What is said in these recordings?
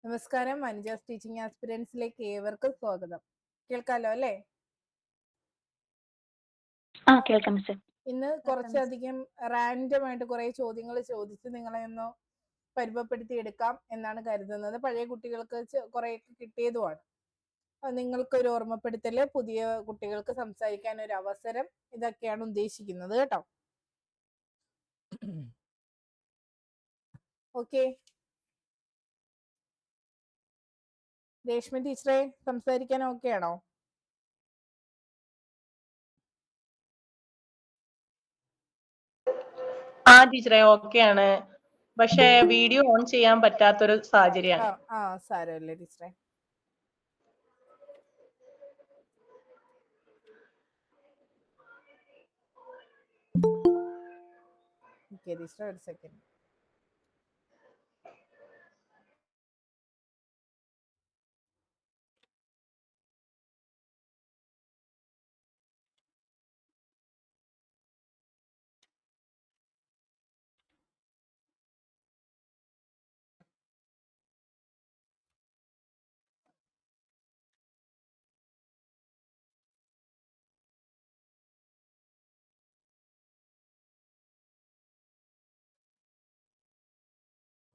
നമസ്കാരം. Managers teaching ആസ്പിരൻസിലേക്ക് ഏവർക്കും സ്വാഗതം. കേൾക്കാലോ അല്ലേ? കേൾക്കാം മിസ്റ്റർ. ഇന്ന് കുറച്ചധികം റാൻഡം ആയിട്ട് കുറെ ചോദ്യങ്ങൾ ചോദിച്ച് നിങ്ങളെ ഒന്ന് പരിചയപ്പെടുത്തി എടുക്കാം എന്നാണ് കരുതുന്നത്. പഴയ കുട്ടികൾക്ക് കുറെയൊക്കെ കിട്ടിയതുമാണ്. നിങ്ങൾക്കൊരു ഓർമ്മപ്പെടുത്തല്, പുതിയ കുട്ടികൾക്ക് സംസാരിക്കാൻ ഒരു അവസരം, ഇതൊക്കെയാണ് ഉദ്ദേശിക്കുന്നത് കേട്ടോ. ഓക്കെ, രേഷ്മ ടീച്ചറെ സംസാരിക്കാൻ ഓക്കെ ആണോ? ടീച്ചറെ ഓക്കെ ആണ്. പക്ഷെ വീഡിയോ ഓൺ ചെയ്യാൻ പറ്റാത്തൊരു സാഹചര്യമാണ്. സാരമില്ല ടീച്ചറെ. ടീച്ചറെ ഒരു സെക്കൻഡ്.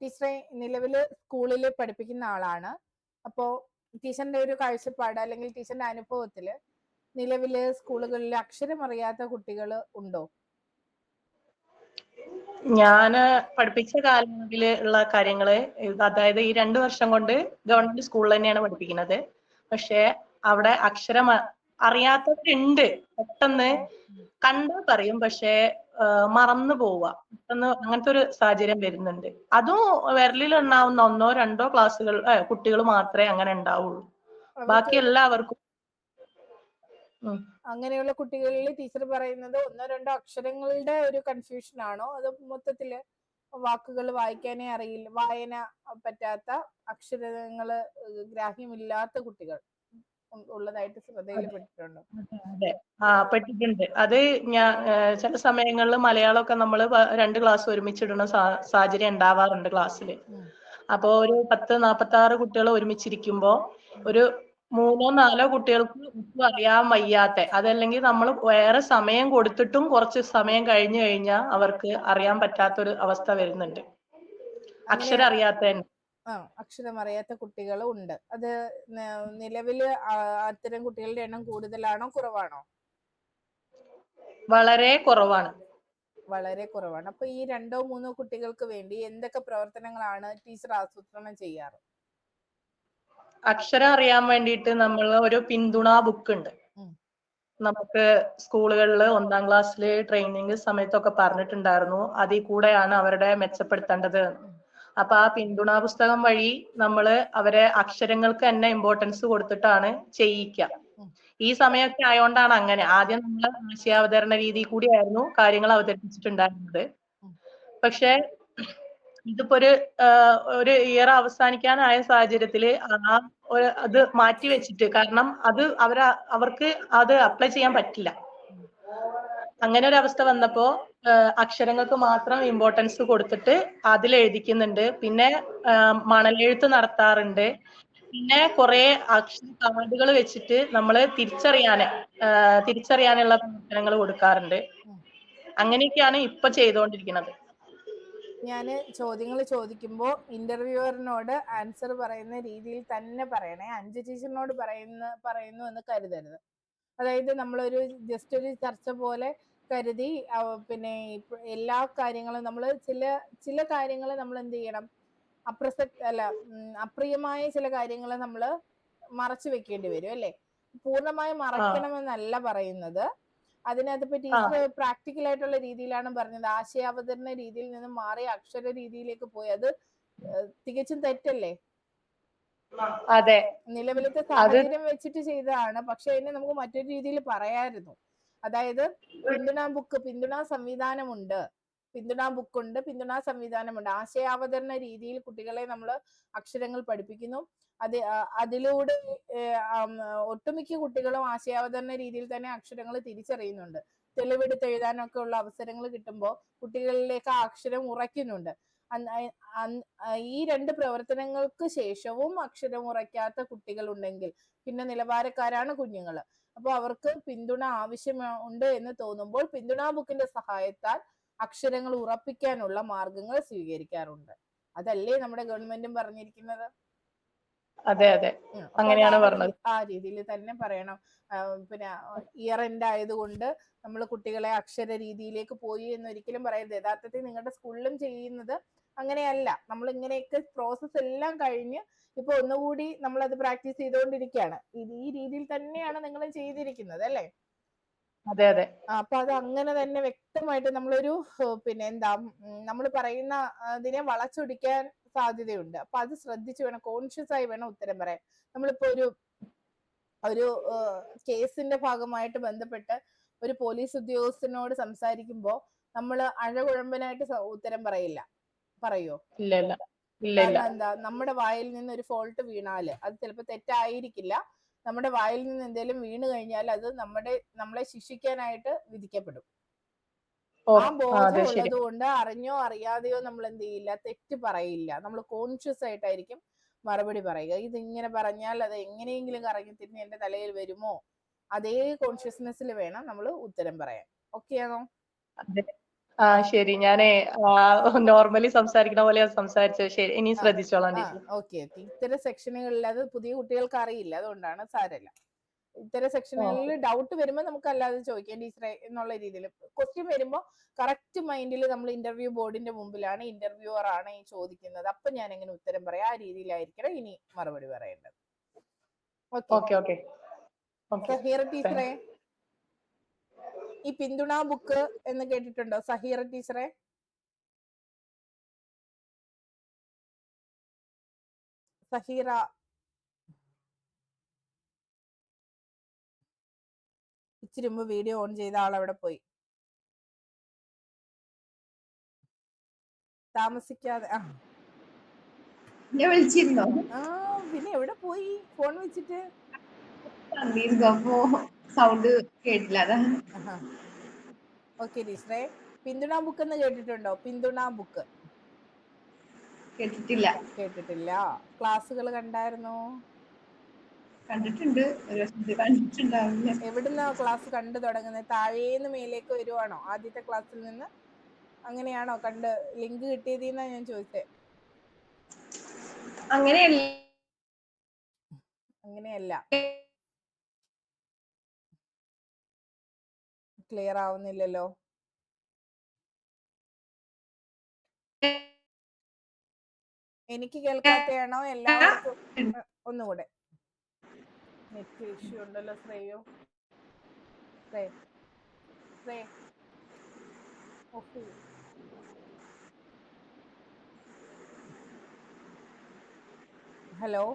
ടീച്ചറെ നിലവില് സ്കൂളിൽ പഠിപ്പിക്കുന്ന ആളാണ്. അപ്പോ ടീച്ചറിന്റെ ഒരു കാഴ്ചപ്പാട് അല്ലെങ്കിൽ ടീച്ചറിന്റെ അനുഭവത്തില് നിലവില് സ്കൂളുകളിൽ അക്ഷരമറിയാത്ത കുട്ടികൾ ഉണ്ടോ? ഞാന് പഠിപ്പിച്ച കാലങ്ങളിൽ ഉള്ള കാര്യങ്ങള്, അതായത് ഈ 2 വർഷം കൊണ്ട് ഗവൺമെന്റ് സ്കൂളിൽ തന്നെയാണ് പഠിപ്പിക്കുന്നത്. പക്ഷെ അവിടെ അക്ഷരം അറിയാത്തവരുണ്ട്. പെട്ടെന്ന് കണ്ടാ പറയും, പക്ഷെ മറന്നു പോവുക, പെട്ടെന്ന് അങ്ങനത്തെ ഒരു സാഹചര്യം വരുന്നുണ്ട്. അതും വിരലിൽ എണ്ണാവുന്ന 1-2 ക്ലാസ്സുകൾ കുട്ടികൾ മാത്രമേ അങ്ങനെ ഉണ്ടാവുള്ളൂ. ബാക്കി എല്ലാവർക്കും. അങ്ങനെയുള്ള കുട്ടികളിൽ ടീച്ചർ പറയുന്നത് 1-2 അക്ഷരങ്ങളുടെ ഒരു കൺഫ്യൂഷൻ ആണോ, അത് മൊത്തത്തില് വാക്കുകൾ വായിക്കാനേ അറിയില്ല, വായന പറ്റാത്ത, അക്ഷരങ്ങള് ഗ്രാഹ്യമില്ലാത്ത കുട്ടികൾ ഉള്ളതായിട്ട് ശ്രദ്ധയിൽപ്പെട്ടിട്ടുണ്ടോ? അതെ, പെട്ടിട്ടുണ്ട്. അത് ഞാൻ ചില സമയങ്ങളിൽ മലയാളമൊക്കെ നമ്മൾ 2 ക്ലാസ് ഒരുമിച്ചിടുന്ന സാഹചര്യം ഉണ്ടാവാറുണ്ട് ക്ലാസ്സിൽ. അപ്പോ ഒരു 10-46 കുട്ടികൾ ഒരുമിച്ചിരിക്കുമ്പോ ഒരു 3-4 കുട്ടികൾക്ക് അറിയാൻ വയ്യാത്ത, അതല്ലെങ്കിൽ നമ്മൾ വേറെ സമയം കൊടുത്തിട്ടും കുറച്ച് സമയം കഴിഞ്ഞു കഴിഞ്ഞാൽ അവർക്ക് അറിയാൻ പറ്റാത്തൊരു അവസ്ഥ വരുന്നുണ്ട്. അക്ഷരം അറിയാത്ത അക്ഷരം അറിയാത്ത കുട്ടികളും ഉണ്ട്. അത് നിലവില് അത്തരം കുട്ടികളുടെ എണ്ണം കൂടുതലാണോ കുറവാണോ? വളരെ കുറവാണ്. വളരെ കുറവാണ്. അപ്പൊ ഈ 2-3 കുട്ടികൾക്ക് വേണ്ടി എന്തൊക്കെ പ്രവർത്തനങ്ങളാണ് ടീച്ചർ ആസൂത്രണം ചെയ്യാറ്? അക്ഷരം അറിയാൻ വേണ്ടിയിട്ട് നമ്മൾ ഒരു പിന്തുണാ ബുക്ക് ഉണ്ട്. നമുക്ക് സ്കൂളുകളിൽ 1-ാം ക്ലാസ്സിൽ ട്രെയിനിങ് സമയത്തൊക്കെ പറഞ്ഞിട്ടുണ്ടായിരുന്നു, അതിൽ കൂടെയാണ് അവരുടെ മെച്ചപ്പെടുത്തേണ്ടത്. അപ്പൊ ആ പിന്തുണാ പുസ്തകം വഴി നമ്മള് അവരെ അക്ഷരങ്ങൾക്ക് തന്നെ ഇമ്പോർട്ടൻസ് കൊടുത്തിട്ടാണ് ചെയ്യിക്കുക. ഈ സമയമൊക്കെ ആയതുകൊണ്ടാണ് അങ്ങനെ. ആദ്യം നമ്മൾ ആശയാവതരണ രീതി കൂടിയായിരുന്നു കാര്യങ്ങൾ അവതരിപ്പിച്ചിട്ടുണ്ടായിരുന്നത്. പക്ഷെ ഇതിപ്പോ ഒരു ഇയർ അവസാനിക്കാനായ സാഹചര്യത്തില് അത് മാറ്റി വെച്ചിട്ട്, കാരണം അത് അവർക്ക് അത് അപ്ലൈ ചെയ്യാൻ പറ്റില്ല. അങ്ങനെ ഒരു അവസ്ഥ വന്നപ്പോ അക്ഷരങ്ങൾക്ക് മാത്രം ഇമ്പോർട്ടൻസ് കൊടുത്തിട്ട് അതിൽ എഴുതിക്കുന്നുണ്ട്. പിന്നെ മണലെഴുത്ത് നടത്താറുണ്ട്. പിന്നെ കുറെ അക്ഷര കാർഡുകൾ വെച്ചിട്ട് നമ്മൾ തിരിച്ചറിയാനുള്ള പ്രവർത്തനങ്ങൾ കൊടുക്കാറുണ്ട്. അങ്ങനെയൊക്കെയാണ് ഇപ്പൊ ചെയ്തുകൊണ്ടിരിക്കുന്നത്. ഞാന് ചോദ്യങ്ങൾ ചോദിക്കുമ്പോൾ ഇന്റർവ്യൂവറിനോട് ആൻസർ പറയുന്ന രീതിയിൽ തന്നെ പറയണേ. 5 ടീച്ചറിനോട് പറയുന്നു എന്ന് കരുതരുത്. അതായത് നമ്മളൊരു ജസ്റ്റ് ഒരു ചർച്ച പോലെ കരുതി പിന്നെ എല്ലാ കാര്യങ്ങളും നമ്മൾ ചില കാര്യങ്ങൾ നമ്മൾ എന്ത് ചെയ്യണം, അപ്രിയമായ ചില കാര്യങ്ങൾ നമ്മൾ മറച്ചു വെക്കേണ്ടി വരും അല്ലെ. പൂർണ്ണമായും മറയ്ക്കണമെന്നല്ല പറയുന്നത്. അതിനകത്ത് ടീച്ചർ പ്രാക്ടിക്കൽ ആയിട്ടുള്ള രീതിയിലാണ് പറഞ്ഞത്. ആശയാവതരണ രീതിയിൽ നിന്ന് മാറി അക്ഷര രീതിയിലേക്ക് പോയി. അത് തികച്ചും തെറ്റല്ലേ? അതെ, നിലവിലത്തെ സാഹചര്യം വെച്ചിട്ട് ചെയ്തതാണ്. പക്ഷെ അതിനെ നമുക്ക് മറ്റൊരു രീതിയിൽ പറയാമായിരുന്നു. അതായത് പിന്തുണാ സംവിധാനമുണ്ട്, പിന്തുണാ ബുക്കുണ്ട്, പിന്തുണാ സംവിധാനമുണ്ട്. ആശയാവതരണ രീതിയിൽ കുട്ടികളെ നമ്മൾ അക്ഷരങ്ങൾ പഠിപ്പിക്കുന്നു. അതിലൂടെ ഒട്ടുമിക്ക കുട്ടികളും ആശയാവതരണ രീതിയിൽ തന്നെ അക്ഷരങ്ങൾ തിരിച്ചറിയുന്നുണ്ട്. തെളിവെടുത്ത് എഴുതാനൊക്കെ ഉള്ള അവസരങ്ങൾ കിട്ടുമ്പോൾ കുട്ടികളിലേക്ക് ആ അക്ഷരം ഉറയ്ക്കുന്നുണ്ട്. ഈ 2 പ്രവർത്തനങ്ങൾക്ക് ശേഷവും അക്ഷരം ഉറയ്ക്കാത്ത കുട്ടികൾ ഉണ്ടെങ്കിൽ പിന്നെ നിലവാരക്കാരാണ് കുഞ്ഞുങ്ങൾ. അപ്പൊ അവർക്ക് പിന്തുണ ആവശ്യമുണ്ട് എന്ന് തോന്നുമ്പോൾ പിന്തുണാ ബുക്കിന്റെ സഹായത്താൽ അക്ഷരങ്ങൾ ഉറപ്പിക്കാനുള്ള മാർഗങ്ങൾ സ്വീകരിക്കാറുണ്ട്. അതല്ലേ നമ്മുടെ ഗവൺമെന്റും പറഞ്ഞിരിക്കുന്നത്? അതെ അതെ, അങ്ങനെയാണ് പറഞ്ഞത്. ആ രീതിയിൽ തന്നെ പറയണം. പിന്നെ ഇയർ എൻഡ് ആയതുകൊണ്ട് നമ്മൾ കുട്ടികളെ അക്ഷര രീതിയിലേക്ക് പോയി എന്നൊരിക്കലും പറയരുത്. യഥാർത്ഥത്തിൽ നിങ്ങളുടെ സ്കൂളിലും ചെയ്യുന്നത് അങ്ങനെയല്ല. നമ്മൾ ഇങ്ങനെയൊക്കെ പ്രോസസ് എല്ലാം കഴിഞ്ഞ് ഇപ്പൊ ഒന്നുകൂടി നമ്മൾ അത് പ്രാക്ടീസ് ചെയ്തുകൊണ്ടിരിക്കുകയാണ്. ഈ രീതിയിൽ തന്നെയാണ് നിങ്ങൾ ചെയ്തിരിക്കുന്നത് അല്ലേ? അതെ അതെ. അപ്പൊ അത് അങ്ങനെ തന്നെ വ്യക്തമായിട്ട് നമ്മളൊരു പിന്നെ എന്താ നമ്മൾ പറയുന്ന അതിനെ വളച്ചൊടിക്കാൻ സാധ്യതയുണ്ട്. അപ്പൊ അത് ശ്രദ്ധിച്ചു വേണം, കോൺഷ്യസ് ആയി വേണം ഉത്തരം പറയാൻ. നമ്മളിപ്പോ ഒരു കേസിന്റെ ഭാഗമായിട്ട് ബന്ധപ്പെട്ട് ഒരു പോലീസ് ഉദ്യോഗസ്ഥനോട് സംസാരിക്കുമ്പോ നമ്മൾ അഴകുഴമ്പനായിട്ട് ഉത്തരം പറയില്ല. പറയോ? ഇല്ല ഇല്ല ഇല്ല ഇല്ല. കാരണം എന്താ, നമ്മുടെ വായിൽ നിന്ന് ഒരു ഫോൾട്ട് വീണാല് അത് ചിലപ്പോൾ തെറ്റായിരിക്കില്ല. നമ്മുടെ വായിൽ നിന്ന് എന്തെങ്കിലും വീണ് കഴിഞ്ഞാൽ അത് നമ്മളെ ശിക്ഷിക്കാനായിട്ട് വിധിക്കപ്പെടും. ആ ബോധം ഉള്ളത് കൊണ്ട് അറിഞ്ഞോ അറിയാതെയോ നമ്മൾ എന്ത് ചെയ്യില്ല, തെറ്റ് പറയില്ല. നമ്മൾ കോൺഷ്യസ് ആയിട്ടായിരിക്കും മറുപടി പറയുക. ഇതിങ്ങനെ പറഞ്ഞാൽ അത് എങ്ങനെയെങ്കിലും കറങ്ങി തിരിഞ്ഞ് എന്റെ തലയിൽ വരുമോ, അതേ കോൺഷ്യസ്നെസ്സിൽ വേണം നമ്മൾ ഉത്തരം പറയാൻ. ഓക്കെ ആണോ? ആ ശരി, ഞാനേ നോർമലി സംസാരിക്കുന്ന പോലെ സംസാരിച്ചത്. ശരി, ഇനി ശ്രദ്ധിച്ചോളാം ടീച്ചർ. ഓക്കെ. ഇത്തരം സെക്ഷനുകളിൽ അത് പുതിയ കുട്ടികൾക്ക് അറിയില്ല, അതുകൊണ്ടാണ്. സാരമില്ല. ഇത്തരം സെക്ഷനുകളിൽ ഡൗട്ട് വരുമ്പോൾ നമുക്ക് അല്ലാതെ ചോദിക്കാം ടീച്ചറെ എന്നുള്ള രീതിയിൽ. ക്വസ്റ്റ്യൻ വരുമ്പോൾ കറക്റ്റ് മൈൻഡിൽ നമ്മൾ ഇന്റർവ്യൂ ബോർഡിന്റെ മുമ്പിലാണ്, ഇന്റർവ്യൂവർ ആണ് ഈ ചോദിക്കുന്നത്. അപ്പൊ ഞാൻ എങ്ങനെ ഉത്തരം പറയാം, ആ രീതിയിലായിരിക്കണം ഇനി മറുപടി പറയേണ്ടത്. ഓക്കെ. സഹീറ ടീച്ചറെ, ഈ പിന്തുണ ബുക്ക് എന്ന് കേട്ടിട്ടുണ്ടോ സഹീറ ടീച്ചറെ? സഹീറ, ഇച്ചിരി മുമ്പ് വീഡിയോ ഓൺ ചെയ്ത ആൾ അവിടെ പോയി. താമസിക്കാതെ വിളിച്ചിരുന്നോ? പിന്നെ എവിടെ പോയി ഫോൺ വെച്ചിട്ട്? അപ്പൊ സൗണ്ട് കേട്ടില്ല, അതാണ്. ഓക്കെ ടീച്ചറെ, പിന്തുണ ബുക്ക് എന്ന് കേട്ടിട്ടുണ്ടോ? പിന്തുണ ബുക്ക് കേട്ടിട്ടില്ല. ക്ലാസ്സുകൾ കണ്ടായിരുന്നോ? കണ്ടിട്ടുണ്ട്, കണ്ടിട്ടുണ്ടാവില്ല. എവിടുന്നാ ക്ലാസ് കണ്ടു തുടങ്ങുന്നത്? താഴേന്ന് മേലേക്ക് വരുവാണോ ആദ്യത്തെ ക്ലാസ്സിൽ നിന്ന്? അങ്ങനെയാണോ കണ്ട് ലിങ്ക് കിട്ടിയതെന്നാ ഞാൻ ചോദിച്ചേ. അങ്ങനെയല്ല. ക്ലിയർ ആവുന്നില്ലല്ലോ. എനിക്ക് കേൾക്കാത്തയാണോ എല്ലാവർക്കും? ഒന്നുകൂടെ. നെറ്റ് ഇഷ്യൂ ഉണ്ടല്ലോ ശ്രേയോ. ഹലോ,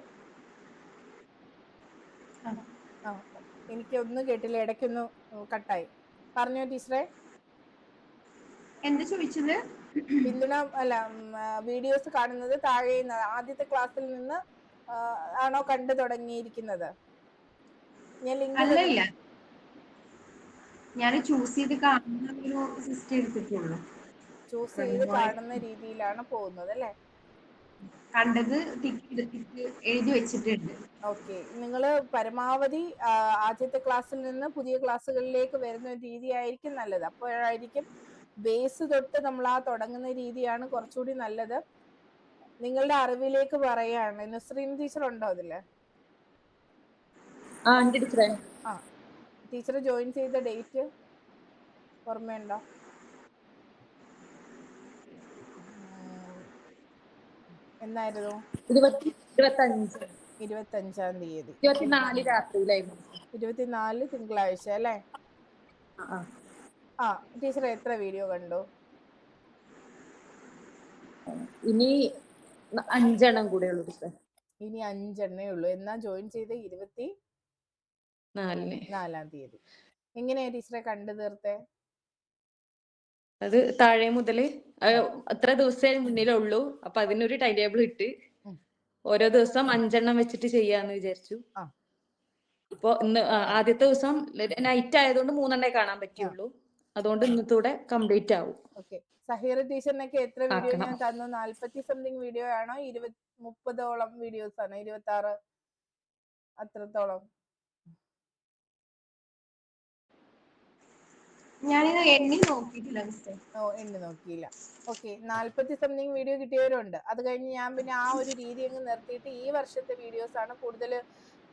എനിക്ക് ഒന്നും കേട്ടില്ല, ഇടയ്ക്കൊന്ന് കട്ടായി. പറഞ്ഞോ ടീച്ചറെ. എന്താ ചോദിച്ചത്? പിന്തുണ അല്ല, വീഡിയോസ് കാണുന്നത് താഴെ ആദ്യത്തെ ക്ലാസ്സിൽ നിന്ന് ആണോ കണ്ടു തുടങ്ങിയിരിക്കുന്നത്? ഞാൻ ലിങ്ക് അല്ലല്ല, ഞാൻ ചൂസ് ചെയ്ത് കാണുന്ന ഒരു സിസ്റ്റം എടുത്തിട്ടുള്ളൂ. ചൂസ് ചെയ്ത് കാണുന്ന രീതിയിലാണ് പോകുന്നത് അല്ലേ? കണ്ടത് എഴുതി വെച്ചിട്ടുണ്ട്. ഓക്കെ. നിങ്ങൾ പരമാവധി ആദ്യത്തെ ക്ലാസ്സിൽ നിന്ന് പുതിയ ക്ലാസ്സുകളിലേക്ക് വരുന്ന ഒരു രീതിയായിരിക്കും നല്ലത്. അപ്പോഴായിരിക്കും ബേസ് തൊട്ട് നമ്മൾ തുടങ്ങുന്ന രീതിയാണ് കുറച്ചുകൂടി നല്ലത്. നിങ്ങളുടെ അറിവിലേക്ക് പറയാണ്, നുസ്രീൻ ടീച്ചർ ഉണ്ടോ അതില്? ടീച്ചർ ജോയിൻ ചെയ്ത ഡേറ്റ് ഓർമ്മയുണ്ടോ? എന്നായിരുന്നു? 25-ാം തീയതി. 24 തിങ്കളാഴ്ച അല്ലേ? ടീച്ചർ എത്ര വീഡിയോ കണ്ടു? ഇനി 5 എണ്ണം കൂടെ ഉള്ളൂ ടീച്ചർ. ഇനി 5 എണ്ണേ ഉള്ളൂ. എന്നാ ജോയിൻ ചെയ്ത്? 24-ാം തീയതി. എങ്ങനെയാ ടീച്ചറെ കണ്ടു തീർത്തേ? അത് താഴെ മുതൽ അത്ര ദിവസമേ മുന്നിലുള്ളൂ. അപ്പൊ അതിനൊരു ടൈം ടേബിൾ ഇട്ട് ഓരോ ദിവസം 5 എണ്ണം വെച്ചിട്ട് ചെയ്യാന്ന് വിചാരിച്ചു. ഇപ്പൊ ഇന്ന് ആദ്യത്തെ ദിവസം നൈറ്റ് ആയതുകൊണ്ട് 3 എണ്ണേ കാണാൻ പറ്റുള്ളൂ. അതുകൊണ്ട് ഇന്നത്തൂടെ കംപ്ലീറ്റ് ആവും. ഓക്കെ. സഹീറ ടീച്ചറിനൊക്കെ എത്ര വീഡിയോ ആക്കണം. ഞാൻ തന്നു? 40 സംതിങ് വീഡിയോ ആണോ? 30ഓളം വീഡിയോസ് ആണോ? 26 അത്രത്തോളം? ഞാനിത് എണ്ണി നോക്കിയിട്ടില്ല മിസ്സേ. ഓ, എണ്ണി നോക്കിയില്ല. ഓക്കെ. 40 സംതിങ് വീഡിയോ കിട്ടിയവരുണ്ട്. അത് കഴിഞ്ഞ് ഞാൻ പിന്നെ ആ ഒരു രീതി അങ്ങ് നിർത്തിയിട്ട് ഈ വർഷത്തെ വീഡിയോസ് ആണ് കൂടുതൽ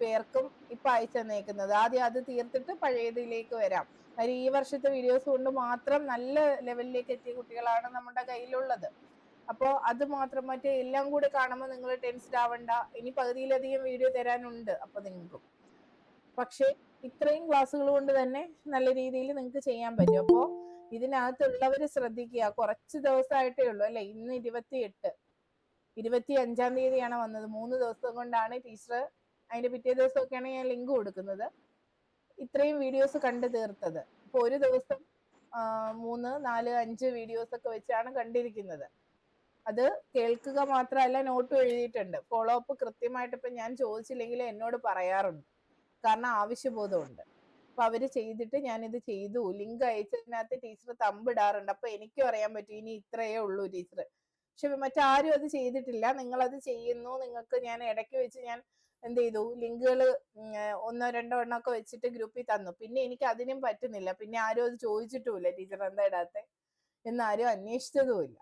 പേർക്കും ഇപ്പൊ അയച്ചു തന്നേക്കുന്നത്. ആദ്യം അത് തീർത്തിട്ട് പഴയതിലേക്ക് വരാം. കാര്യം ഈ വർഷത്തെ വീഡിയോസ് കൊണ്ട് മാത്രം നല്ല ലെവലിലേക്ക് എത്തിയ കുട്ടികളാണ് നമ്മുടെ കയ്യിലുള്ളത്. അപ്പോൾ അത് മാത്രം, മറ്റേ എല്ലാം കൂടെ കാണുമ്പോൾ നിങ്ങൾ ടെൻസ്ഡ് ആവണ്ട. ഇനി പകുതിയിലധികം വീഡിയോ തരാനുണ്ട് അപ്പൊ നിങ്ങൾക്കും. പക്ഷെ ഇത്രയും ക്ലാസ്സുകൾ കൊണ്ട് തന്നെ നല്ല രീതിയിൽ നിങ്ങൾക്ക് ചെയ്യാൻ പറ്റും. അപ്പോൾ ഇതിനകത്തുള്ളവര് ശ്രദ്ധിക്കുക. കുറച്ച് ദിവസമായിട്ടേ ഉള്ളൂ അല്ലെ? ഇന്ന് 28, 25-ാം തീയതിയാണ് വന്നത്. 3 ദിവസം കൊണ്ടാണ് ടീച്ചർ, അതിന്റെ പിറ്റേ ദിവസമൊക്കെയാണ് ഞാൻ ലിങ്ക് കൊടുക്കുന്നത്, ഇത്രയും വീഡിയോസ് കണ്ടു തീർത്തത്. ഇപ്പൊ ഒരു ദിവസം 3, 4, 5 വീഡിയോസ് ഒക്കെ വെച്ചാണ് കണ്ടിരിക്കുന്നത്. അത് കേൾക്കുക മാത്രമല്ല, നോട്ടും എഴുതിയിട്ടുണ്ട്. ഫോളോ അപ്പ് കൃത്യമായിട്ട് ഇപ്പൊ ഞാൻ ചോദിച്ചില്ലെങ്കിൽ എന്നോട് പറയാറുണ്ട്. കാരണം ആവശ്യബോധമുണ്ട്. അപ്പൊ അവര് ചെയ്തിട്ട് ഞാനിത് ചെയ്തു, ലിങ്ക് അയച്ചതിനകത്ത് ടീച്ചർ തമ്പിടാറുണ്ട്. അപ്പൊ എനിക്കും അറിയാൻ പറ്റും ഇനി ഇത്രയേ ഉള്ളൂ ടീച്ചർ. പക്ഷെ മറ്റാരും അത് ചെയ്തിട്ടില്ല. നിങ്ങൾ അത് ചെയ്യുന്നു. നിങ്ങൾക്ക് ഞാൻ ഇടയ്ക്ക് വെച്ച് ഞാൻ എന്ത് ചെയ്തു, ലിങ്കുകൾ 1, 2 എണ്ണമൊക്കെ വെച്ചിട്ട് ഗ്രൂപ്പിൽ തന്നു. പിന്നെ എനിക്ക് അതിനും പറ്റുന്നില്ല. പിന്നെ ആരും അത് ചോദിച്ചിട്ടുമില്ല, ടീച്ചർ എന്താ ഇടാത്തെ എന്നാരും അന്വേഷിച്ചതുമില്ല.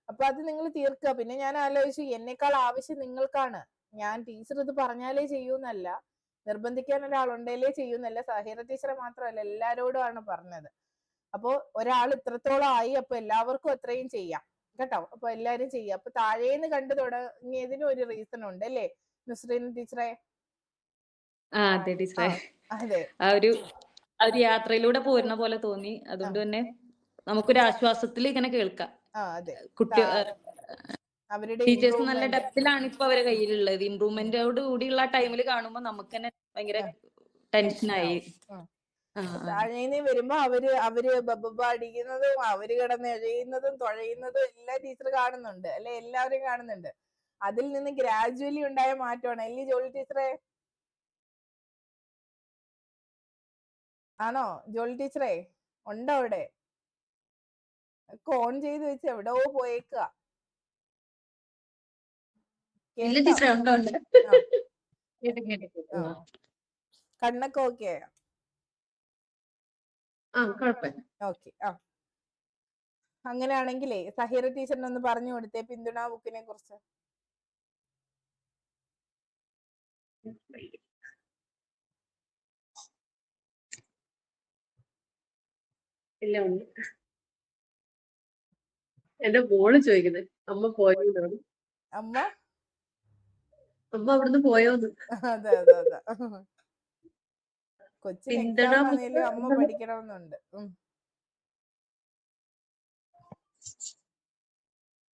അപ്പൊ അത് നിങ്ങൾ തീർക്കുക. പിന്നെ ഞാൻ ആലോചിച്ചു, എന്നേക്കാൾ ആവശ്യം നിങ്ങൾക്കാണ്. ഞാൻ ടീച്ചർ ഇത് പറഞ്ഞാലേ ചെയ്യൂന്നല്ല, നിർബന്ധിക്കാൻ ഒരാളുണ്ടേലേ ചെയ്യുന്നല്ല. സഹീറ ടീച്ചറെ മാത്രമല്ല, എല്ലാരോടുമാണ് പറഞ്ഞത്. അപ്പൊ ഒരാൾ ഇത്രത്തോളം ആയി, അപ്പൊ എല്ലാവർക്കും അത്രയും ചെയ്യാം കേട്ടോ. അപ്പൊ എല്ലാരും ചെയ്യാം. അപ്പൊ താഴേന്ന് കണ്ടു തുടങ്ങിയതിനും ഒരു റീസൺ ഉണ്ട് അല്ലേ നുസ്രീൻ ടീച്ചറെ? അതെ ടീച്ചറെ. അതെ, ആ ഒരു യാത്രയിലൂടെ പോരുന്ന പോലെ തോന്നി. അതുകൊണ്ട് തന്നെ നമുക്കൊരു ആശ്വാസത്തിൽ ഇങ്ങനെ കേൾക്കാം. അതെ. കുട്ടി അവരുടെ ടീച്ചേഴ്സ് നല്ല ഡെപ്തിലാണ് ഇപ്പൊ അവരെ കയ്യിലുള്ളത്. ഇമ്പ്രൂവ്മെന്റോട് കൂടിയുള്ള ടൈമിൽ കാണുമ്പോൾ നമുക്ക് തന്നെ ഭയങ്കര ടെൻഷനായി. താഴേന്ന് വരുമ്പോ അവര് ബബ്ബ അടിക്കുന്നതും അവര് കിടന്ന് എഴയുന്നതും തുഴയുന്നതും എല്ലാം ടീച്ചർ കാണുന്നുണ്ട് അല്ലെ? എല്ലാവരും കാണുന്നുണ്ട്. അതിൽ നിന്ന് ഗ്രാജുവലി ഉണ്ടായ മാറ്റമാണ് അല്ലേ ജോളി ടീച്ചറെ? ആണോ ജോളി ടീച്ചറെ? ഉണ്ടോ അവിടെ? ഓൺ ചെയ്ത് വെച്ച് എവിടോ പോയേക്കുക. കണ്ണൊക്കെ ഓക്കെ? ഓക്കെ. അങ്ങനെയാണെങ്കിലേ സഹീറ ടീച്ചറിനൊന്ന് പറഞ്ഞു കൊടുത്തേ പിന്തുണ ബുക്കിനെ കുറിച്ച്. ഇല്ല, എന്റെ മോള് ചോദിക്കുന്നത് അമ്മ പോയോന്നാണ്. അമ്മ അവിടുന്ന് പോയോന്ന്. അതെ അതെ അതെ. കൊച്ചിന് എക്സാം ആണെങ്കിലും അമ്മ പഠിക്കണമെന്നുണ്ട്.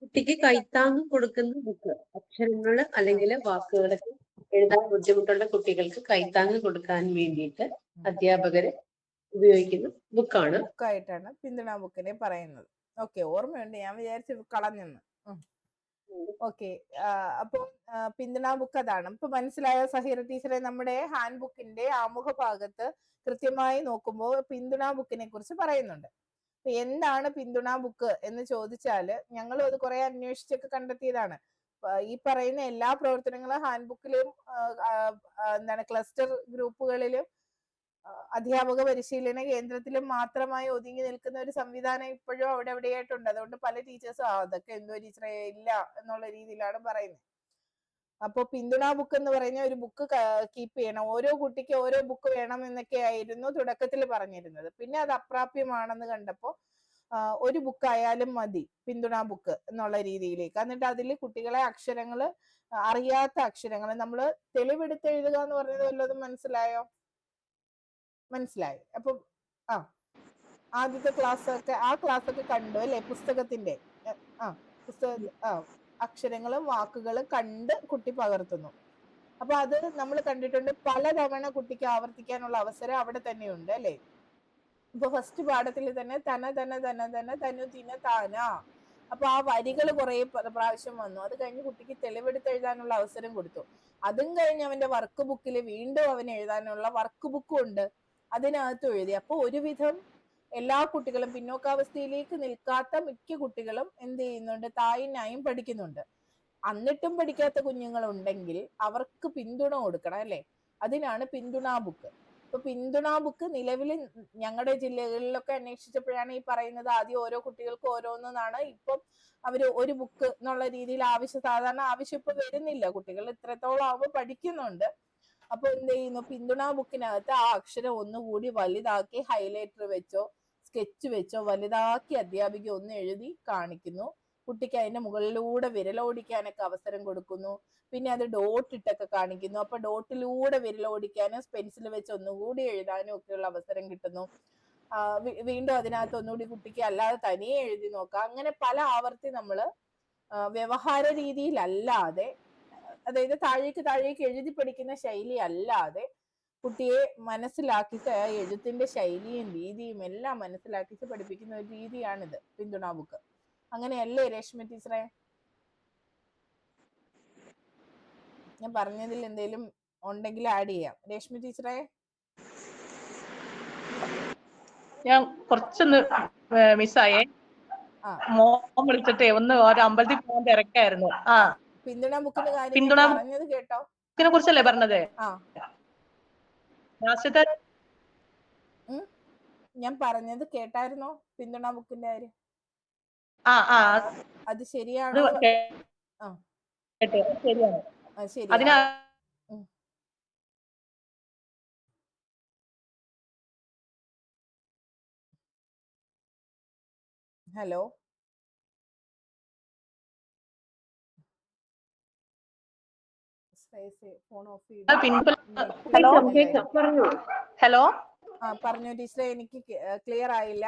കുട്ടിക്ക് കൈത്താങ്ങ് കൊടുക്കുന്ന ബുക്ക്, അക്ഷരങ്ങള് അല്ലെങ്കിൽ വാക്കുകളൊക്കെ എഴുതാൻ ബുദ്ധിമുട്ടുള്ള കുട്ടികൾക്ക് കൈത്താങ്ങ് കൊടുക്കാൻ വേണ്ടിയിട്ട് അധ്യാപകര് ഉപയോഗിക്കുന്ന ബുക്കായിട്ടാണ് പിന്തുണ ബുക്കിനെ പറയുന്നത്. ഓക്കെ, ഓർമ്മയുണ്ട്. ഞാൻ വിചാരിച്ചു കളഞ്ഞെന്ന്. ഓക്കെ. അപ്പൊ പിന്തുണ ബുക്ക് അതാണ്. ഇപ്പൊ മനസ്സിലായോ സഹീറ ടീച്ചറെ? നമ്മുടെ ഹാൻഡ് ബുക്കിന്റെ ആമുഖ ഭാഗത്ത് കൃത്യമായി നോക്കുമ്പോൾ പിന്തുണ ബുക്കിനെ കുറിച്ച് പറയുന്നുണ്ട്. എന്താണ് പിന്തുണ ബുക്ക് എന്ന് ചോദിച്ചാല് ഞങ്ങളും അത് കുറെ അന്വേഷിച്ചൊക്കെ കണ്ടെത്തിയതാണ്. ഈ പറയുന്ന എല്ലാ പ്രവർത്തനങ്ങളും ഹാൻഡ് ബുക്കിലും ക്ലസ്റ്റർ ഗ്രൂപ്പുകളിലും അധ്യാപക പരിശീലന കേന്ദ്രത്തിലും മാത്രമായി ഒതുങ്ങി നിൽക്കുന്ന ഒരു സംവിധാനം ഇപ്പോഴും അവിടെ എവിടെയായിട്ടുണ്ട്. അതുകൊണ്ട് പല ടീച്ചേഴ്സും അതൊക്കെ എന്തോ ടീച്ചറെ ഇല്ല എന്നുള്ള രീതിയിലാണ് പറയുന്നത്. അപ്പൊ പിന്തുണ ബുക്ക് എന്ന് പറയുന്ന ഒരു ബുക്ക് കീപ്പ് ചെയ്യണം. ഓരോ കുട്ടിക്ക് ഓരോ ബുക്ക് വേണം എന്നൊക്കെ ആയിരുന്നു തുടക്കത്തിൽ പറഞ്ഞിരുന്നത്. പിന്നെ അത് അപ്രാപ്യമാണെന്ന് കണ്ടപ്പോ ഒരു ബുക്ക് ആയാലും മതി പിന്തുണ ബുക്ക് എന്നുള്ള രീതിയിലേക്ക്. എന്നിട്ട് അതിൽ കുട്ടികളെ അക്ഷരങ്ങള്, അറിയാത്ത അക്ഷരങ്ങൾ നമ്മൾ തെളിവെടുത്ത് എഴുതുക എന്ന് പറഞ്ഞത് വല്ലതും മനസ്സിലായോ? മനസ്സിലായി. അപ്പൊ ആദ്യത്തെ ക്ലാസ് ഒക്കെ കണ്ടു അല്ലെ? പുസ്തകത്തിന്റെ അക്ഷരങ്ങളും വാക്കുകളും കണ്ട് കുട്ടി പകർത്തുന്നു. അപ്പൊ അത് നമ്മൾ കണ്ടിട്ടുണ്ട്. പലതവണ കുട്ടിക്ക് ആവർത്തിക്കാനുള്ള അവസരം അവിടെ തന്നെയുണ്ട് അല്ലെ? ഇപ്പൊ ഫസ്റ്റ് പാഠത്തിൽ തന്നെ തന തന തന തന തനു തിന താന. അപ്പൊ ആ വരികൾ കുറെ പ്രാവശ്യം വന്നു. അത് കഴിഞ്ഞ് കുട്ടിക്ക് തെളിവെടുത്ത് എഴുതാനുള്ള അവസരം കൊടുത്തു. അതും കഴിഞ്ഞ് അവന്റെ വർക്ക് ബുക്കിൽ വീണ്ടും അവന് എഴുതാനുള്ള വർക്ക് ബുക്കും ഉണ്ട്, അതിനകത്തും എഴുതി. അപ്പൊ ഒരുവിധം എല്ലാ കുട്ടികളും പിന്നോക്കാവസ്ഥയിലേക്ക് നിൽക്കാത്ത മിക്ക കുട്ടികളും എന്ത് ചെയ്യുന്നുണ്ട്, തായും നായും പഠിക്കുന്നുണ്ട്. എന്നിട്ടും പഠിക്കാത്ത കുഞ്ഞുങ്ങളുണ്ടെങ്കിൽ അവർക്ക് പിന്തുണ കൊടുക്കണം അല്ലെ. അതിനാണ് പിന്തുണാ ബുക്ക്. ഇപ്പൊ പിന്തുണാ ബുക്ക് നിലവിൽ ഞങ്ങളുടെ ജില്ലകളിലൊക്കെ അന്വേഷിച്ചപ്പോഴാണ് ഈ പറയുന്നത്, ആദ്യം ഓരോ കുട്ടികൾക്ക് ഓരോന്നാണ്. ഇപ്പം അവര് ഒരു ബുക്ക് എന്നുള്ള രീതിയിൽ സാധാരണ ആവശ്യം ഇപ്പൊ വരുന്നില്ല. കുട്ടികൾ ഇത്രത്തോളം ആവുമ്പോൾ പഠിക്കുന്നുണ്ട്. അപ്പൊ എന്ത് ചെയ്യുന്നു, പിന്തുണാ ബുക്കിനകത്ത് ആ അക്ഷരം ഒന്നുകൂടി വലുതാക്കി ഹൈലൈറ്റർ വെച്ചോ സ്കെച്ച് വെച്ചോ വലുതാക്കി അധ്യാപിക ഒന്ന് എഴുതി കാണിക്കുന്നു. കുട്ടിക്ക് അതിന്റെ മുകളിലൂടെ വിരലോടിക്കാനൊക്കെ അവസരം കൊടുക്കുന്നു. പിന്നെ അത് ഡോട്ട് ഇട്ടൊക്കെ കാണിക്കുന്നു. അപ്പൊ ഡോട്ടിലൂടെ വിരലോടിക്കാനും പെൻസിൽ വെച്ച് ഒന്നുകൂടി എഴുതാനും ഒക്കെയുള്ള അവസരം കിട്ടുന്നു. വീണ്ടും അതിനകത്ത് ഒന്നുകൂടി കുട്ടിക്ക് അല്ലാതെ തനിയെ എഴുതി നോക്കാം. അങ്ങനെ പല ആവർത്തി നമ്മള് വ്യവഹാര രീതിയിലല്ലാതെ, അതായത് താഴേക്ക് എഴുതി പഠിക്കുന്ന ശൈലി അല്ലാതെ കുട്ടിയെ മനസ്സിലാക്കിയിട്ട് എഴുത്തിന്റെ ശൈലിയും രീതിയും എല്ലാം മനസ്സിലാക്കിയിട്ട് പഠിപ്പിക്കുന്ന ഒരു രീതിയാണിത് പിന്തുണാ ബുക്ക്. അങ്ങനെയല്ലേ രശ്മി ടീച്ചറെ? ഞാൻ പറഞ്ഞതിൽ എന്തെങ്കിലും ഉണ്ടെങ്കിൽ ആഡ് ചെയ്യാം. രശ്മി ടീച്ചറെ, ഞാൻ കുറച്ചൊന്ന് മിസ്സായേ. മോൻ വിളിച്ചിട്ടേ ഒന്ന് ഒരു അമ്പലത്തിൽ പോകാൻ തിരക്കായിരുന്നു. പിന്തുണ ബുക്കിന്റെ കാര്യം പിന്തുണ പറഞ്ഞത് കേട്ടോ? ബുക്കിനെ കുറിച്ചല്ലേ പറഞ്ഞത്? ഞാൻ പറഞ്ഞത് കേട്ടായിരുന്നോ? പിന്തുണ ബുക്കിന്റെ കാര്യം അത് ശരിയാണോ? ശരിയാണ്. ശരി. ഹലോ, ഫോൺ ഓഫ് ഹലോ പറഞ്ഞു ടീച്ചറെ, എനിക്ക് ക്ലിയർ ആയില്ല.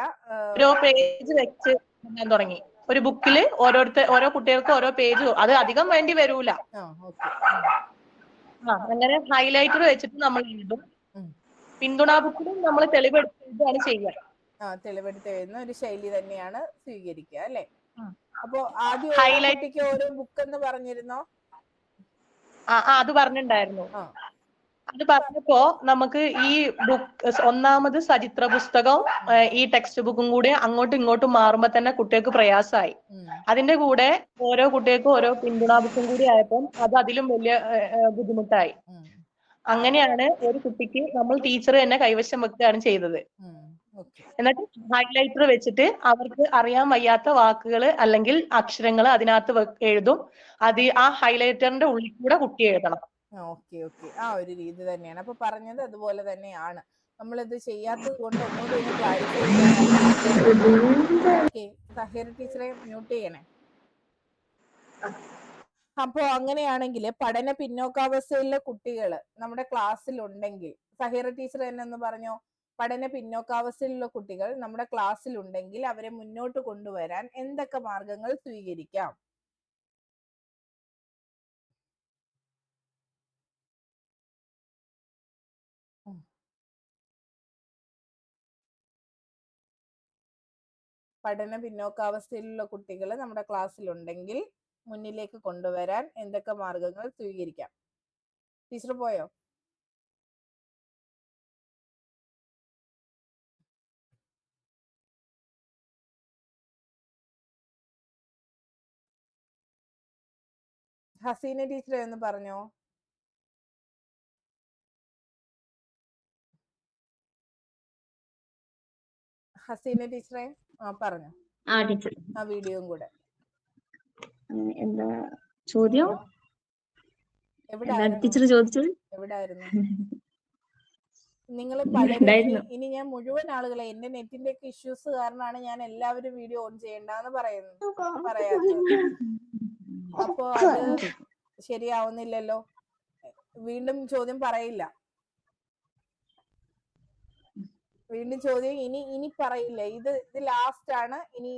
ഓരോ പേജ് വെച്ച് ഞാൻ തുടങ്ങി. ഒരു ബുക്കില് ഓരോ കുട്ടികൾക്ക് ഓരോ പേജ്, അത് അധികം വേണ്ടി വരൂല. അങ്ങനെ ഹൈലൈറ്റർ വെച്ചിട്ട് നമ്മൾ എഴുതും. പിന്തുണാ ബുക്കിലും നമ്മൾ തെളിവെടുത്താണ് ചെയ്യുക. തെളിവെടുത്ത് എഴുതുന്ന ഒരു ശൈലി തന്നെയാണ് സ്വീകരിക്കുക അല്ലെ. അപ്പൊ ആദ്യം ഹൈലൈറ്റ് ഓരോ ബുക്ക് എന്ന് പറഞ്ഞിരുന്നോ? അത് പറഞ്ഞിട്ടുണ്ടായിരുന്നു. അത് പറഞ്ഞപ്പോ നമുക്ക് ഈ ബുക്ക് ഒന്നാമത് ചരിത്ര പുസ്തകവും ഈ ടെക്സ്റ്റ് ബുക്കും കൂടി അങ്ങോട്ടും ഇങ്ങോട്ടും മാറുമ്പോ തന്നെ കുട്ടികൾക്ക് പ്രയാസമായി. അതിന്റെ കൂടെ ഓരോ കുട്ടികൾക്കും ഓരോ പിന്തുണാ ബുക്കും കൂടി ആയപ്പോൾ അത് അതിലും വലിയ ബുദ്ധിമുട്ടായി. അങ്ങനെയാണ് ഒരു കുട്ടിക്ക് നമ്മൾ ടീച്ചർ തന്നെ കൈവശം വെക്കുകയാണ് ചെയ്തത്. എന്നിട്ട് ഹൈലൈറ്റർ വെച്ചിട്ട് അവർക്ക് അറിയാൻ വയ്യാത്ത വാക്കുകൾ അല്ലെങ്കിൽ അക്ഷരങ്ങൾ അതിനകത്ത് എഴുതും. അത് ആ ഹൈലൈറ്ററിന്റെ ഉള്ളിൽ കൂടെ കുട്ടി എഴുതണം. ഓക്കെ. ആ ഒരു രീതി തന്നെയാണ്. അപ്പൊ പറഞ്ഞത് അതുപോലെ തന്നെയാണ്. നമ്മളിത് ചെയ്യാത്തത് കൊണ്ട് ഒന്നുകൂടി ഒന്ന് ക്ലാരിഫൈ ചെയ്യാൻ. സഹീറ ടീച്ചറെ മ്യൂട്ട് ചെയ്യണേ. അപ്പോ അങ്ങനെയാണെങ്കിൽ പഠന പിന്നോക്കാവസ്ഥയിലെ കുട്ടികൾ നമ്മുടെ ക്ലാസ്സിൽ ഉണ്ടെങ്കിൽ, സഹീറ ടീച്ചർ തന്നെ ഒന്ന് പറഞ്ഞോ, പഠന പിന്നോക്കാവസ്ഥയിലുള്ള കുട്ടികൾ നമ്മുടെ ക്ലാസ്സിൽ ഉണ്ടെങ്കിൽ അവരെ മുന്നോട്ട് കൊണ്ടുവരാൻ എന്തൊക്കെ മാർഗങ്ങൾ സ്വീകരിക്കാം? പഠന പിന്നോക്കാവസ്ഥയിലുള്ള കുട്ടികൾ നമ്മുടെ ക്ലാസ്സിലുണ്ടെങ്കിൽ മുന്നിലേക്ക് കൊണ്ടുവരാൻ എന്തൊക്കെ മാർഗങ്ങൾ സ്വീകരിക്കാം? ടീച്ചർ പോയോ? ഹസീന ടീച്ചറെ ഒന്ന് പറഞ്ഞോ. ഹസീന ടീച്ചറെ പറഞ്ഞോ. ആ വീഡിയോയും കൂടെ. എന്താ ചോദ്യം? ടീച്ചർ ചോദിച്ചത് എവിടായിരുന്നു? നിങ്ങൾ പലരും ഇനി ഞാൻ മുഴുവൻ ആളുകളെ, എന്റെ നെറ്റിന്റെ ഒക്കെ ഇഷ്യൂസ് കാരണമാണ് ഞാൻ എല്ലാവരും വീഡിയോ ഓൺ ചെയ്യണ്ടെന്ന് പറയാത്തത്. അപ്പൊ അത് ശരിയാവുന്നില്ലല്ലോ. വീണ്ടും ചോദ്യം പറയില്ല. വീണ്ടും ചോദ്യം ഇനി പറയില്ല. ഇത് ലാസ്റ്റ് ആണ്. ഇനി